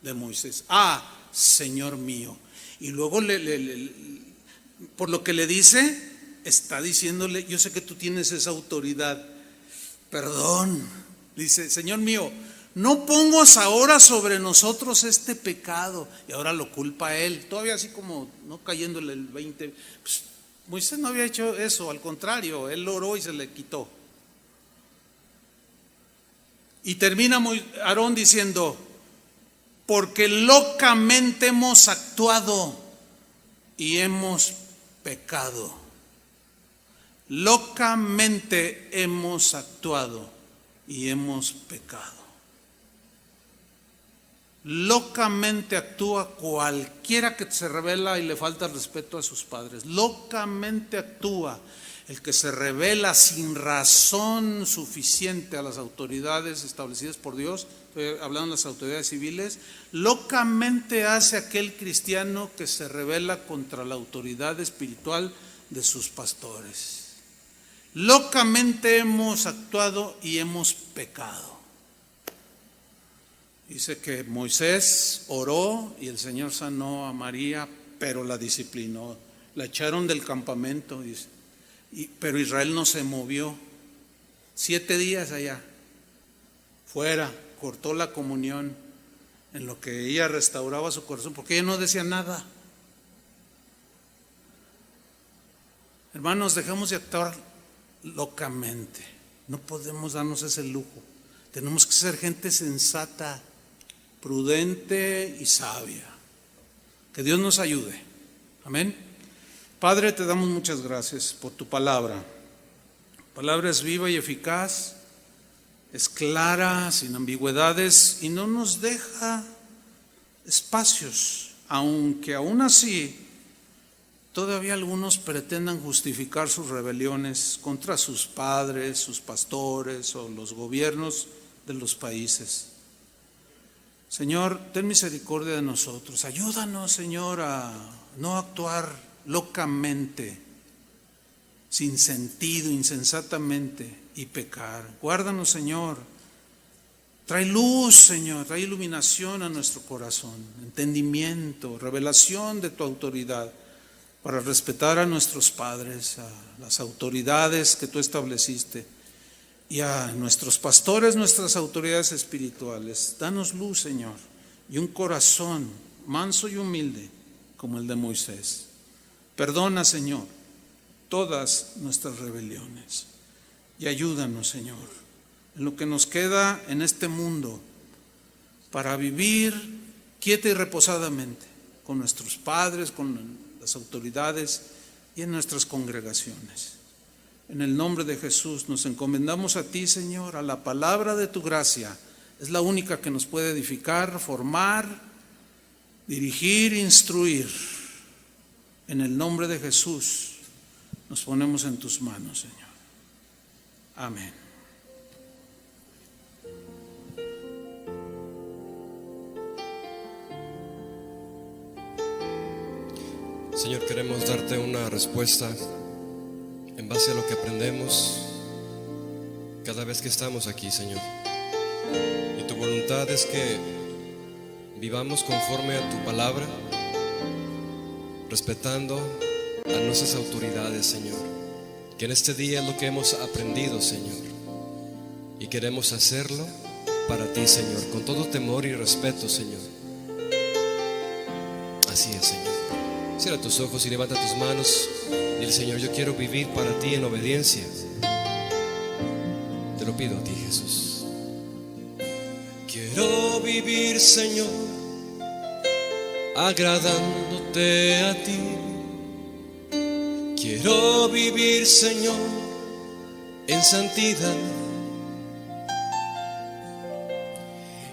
de Moisés. Señor mío. Y luego por lo que le dice, está diciéndole, yo sé que tú tienes esa autoridad. Perdón. Dice, Señor mío, no pongas ahora sobre nosotros este pecado. Y ahora lo culpa a él. Todavía así como no cayéndole el 20. Pues, Moisés no había hecho eso, al contrario, él oró y se le quitó. Y termina Aarón diciendo, porque locamente hemos actuado y hemos pecado. Locamente hemos actuado y hemos pecado. Locamente actúa cualquiera que se rebela y le falta el respeto a sus padres. Locamente actúa el que se rebela sin razón suficiente a las autoridades establecidas por Dios. Estoy hablando de las autoridades civiles. Locamente hace aquel cristiano que se rebela contra la autoridad espiritual de sus pastores. Locamente hemos actuado y hemos pecado. Dice que Moisés oró y el Señor sanó a María, pero la disciplinó. La echaron del campamento, dice. Pero Israel no se movió. 7 días allá, fuera, cortó la comunión en lo que ella restauraba su corazón, porque ella no decía nada. Hermanos, dejamos de actuar locamente. No podemos darnos ese lujo. Tenemos que ser gente sensata, prudente y sabia. Que Dios nos ayude. Amén. Padre, te damos muchas gracias por tu palabra. La palabra es viva y eficaz, es clara, sin ambigüedades y no nos deja espacios, aunque aún así todavía algunos pretendan justificar sus rebeliones contra sus padres, sus pastores o los gobiernos de los países. Señor, ten misericordia de nosotros. Ayúdanos, Señor, a no actuar locamente, sin sentido, insensatamente y pecar. Guárdanos, Señor. Trae luz, Señor, trae iluminación a nuestro corazón, entendimiento, revelación de tu autoridad para respetar a nuestros padres, a las autoridades que tú estableciste y a nuestros pastores, nuestras autoridades espirituales. Danos luz, Señor, y un corazón manso y humilde como el de Moisés. Perdona, Señor, todas nuestras rebeliones y ayúdanos, Señor, en lo que nos queda en este mundo para vivir quieta y reposadamente con nuestros padres, con las autoridades y en nuestras congregaciones. En el nombre de Jesús nos encomendamos a ti, Señor, a la palabra de tu gracia. Es la única que nos puede edificar, formar, dirigir, instruir. En el nombre de Jesús nos ponemos en tus manos, Señor. Amén. Señor, queremos darte una respuesta en base a lo que aprendemos cada vez que estamos aquí, Señor. Y tu voluntad es que vivamos conforme a tu palabra, respetando a nuestras autoridades, Señor. Que en este día es lo que hemos aprendido, Señor. Y queremos hacerlo para ti, Señor, con todo temor y respeto, Señor. Así es, Señor. Cierra tus ojos y levanta tus manos. Dile, Señor, yo quiero vivir para ti en obediencia. Te lo pido a ti, Jesús. Quiero vivir, Señor, agradándote a ti. Quiero vivir, Señor, en santidad.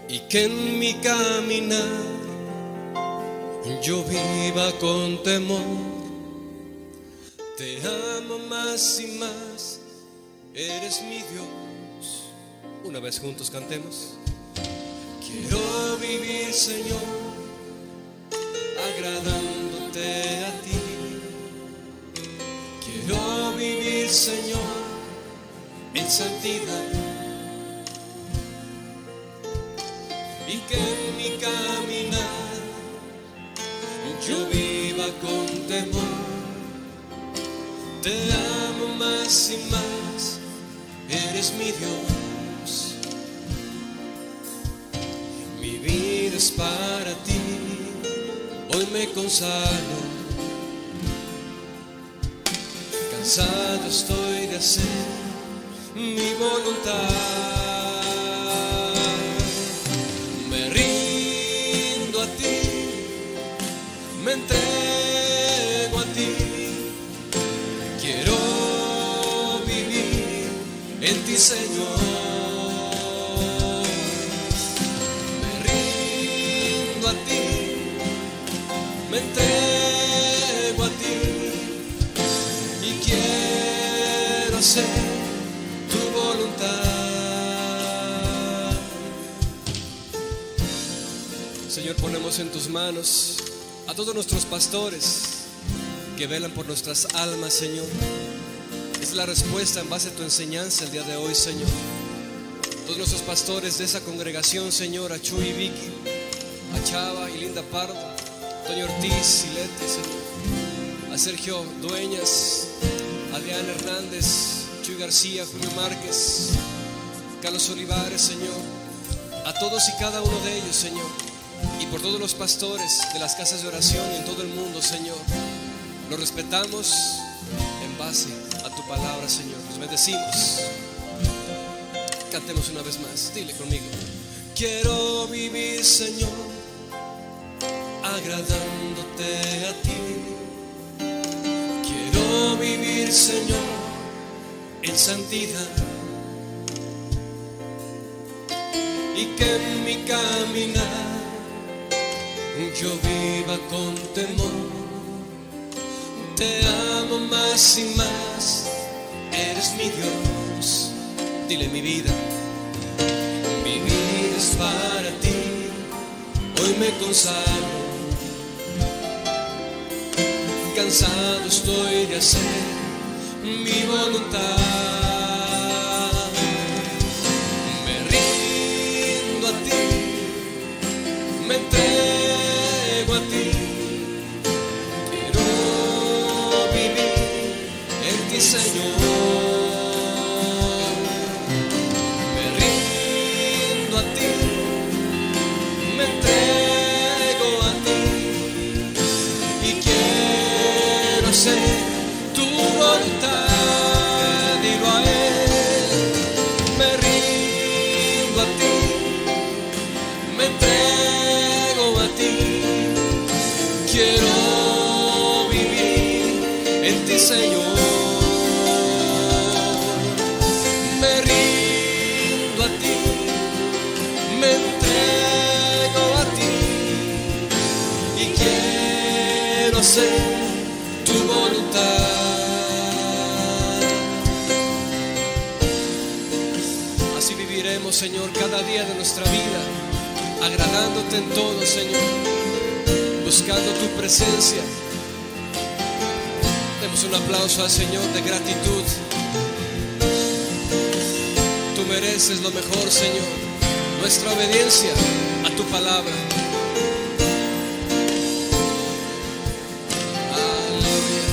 Y que en mi caminar yo viva con temor. Te amo más y más, eres mi Dios. Una vez juntos cantemos. Quiero vivir, Señor, agradándote a ti. Quiero vivir, Señor, en santidad, y que en mi caminar yo viva con temor. Te amo más y más, eres mi Dios. Mi vida es para ti, hoy me consagro. Cansado estoy de hacer mi voluntad. Me rindo a ti, me entrego a ti. Quiero vivir en ti, Señor. Me rindo a ti, me entrego a ti, y quiero hacer tu voluntad. Señor, ponemos en tus manos a todos nuestros pastores que velan por nuestras almas, Señor. Es la respuesta en base a tu enseñanza el día de hoy, Señor. Todos nuestros pastores de esa congregación, Señor, a Chuy y Vicky, a Chava y Linda Pardo, Toño Ortiz y Leti, Señor, a Sergio Dueñas, Adrián Hernández, Chuy García, Julio Márquez, Carlos Olivares, Señor, a todos y cada uno de ellos, Señor, y por todos los pastores de las casas de oración en todo el mundo, Señor. Los respetamos en base a tu palabra, Señor. Los bendecimos. Cantemos una vez más. Dile conmigo. Quiero vivir, Señor, agradándote a ti. Quiero vivir, Señor, en santidad, y que en mi caminar yo viva con temor. Te amo más y más, eres mi Dios. Dile: mi vida es para ti, hoy me consagro. Cansado estoy de hacer mi voluntad. Me rindo a ti, me entrego a ti. Señor, me rindo a ti, me entrego a ti, y quiero hacer tu voluntad. Dilo a Él: me rindo a ti, me entrego a ti, quiero vivir en ti, Señor. Me entrego a ti y quiero hacer tu voluntad. Así viviremos, Señor, cada día de nuestra vida, agradándote en todo, Señor, buscando tu presencia. Demos un aplauso al Señor de gratitud. Tú mereces lo mejor, Señor, nuestra obediencia a tu palabra. Aleluya.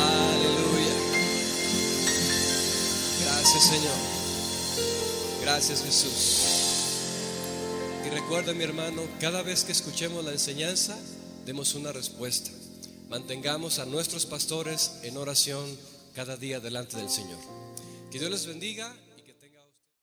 Aleluya. Gracias, Señor. Gracias, Jesús. Y recuerda, mi hermano, cada vez que escuchemos la enseñanza, demos una respuesta. Mantengamos a nuestros pastores en oración cada día delante del Señor. Que Dios les bendiga.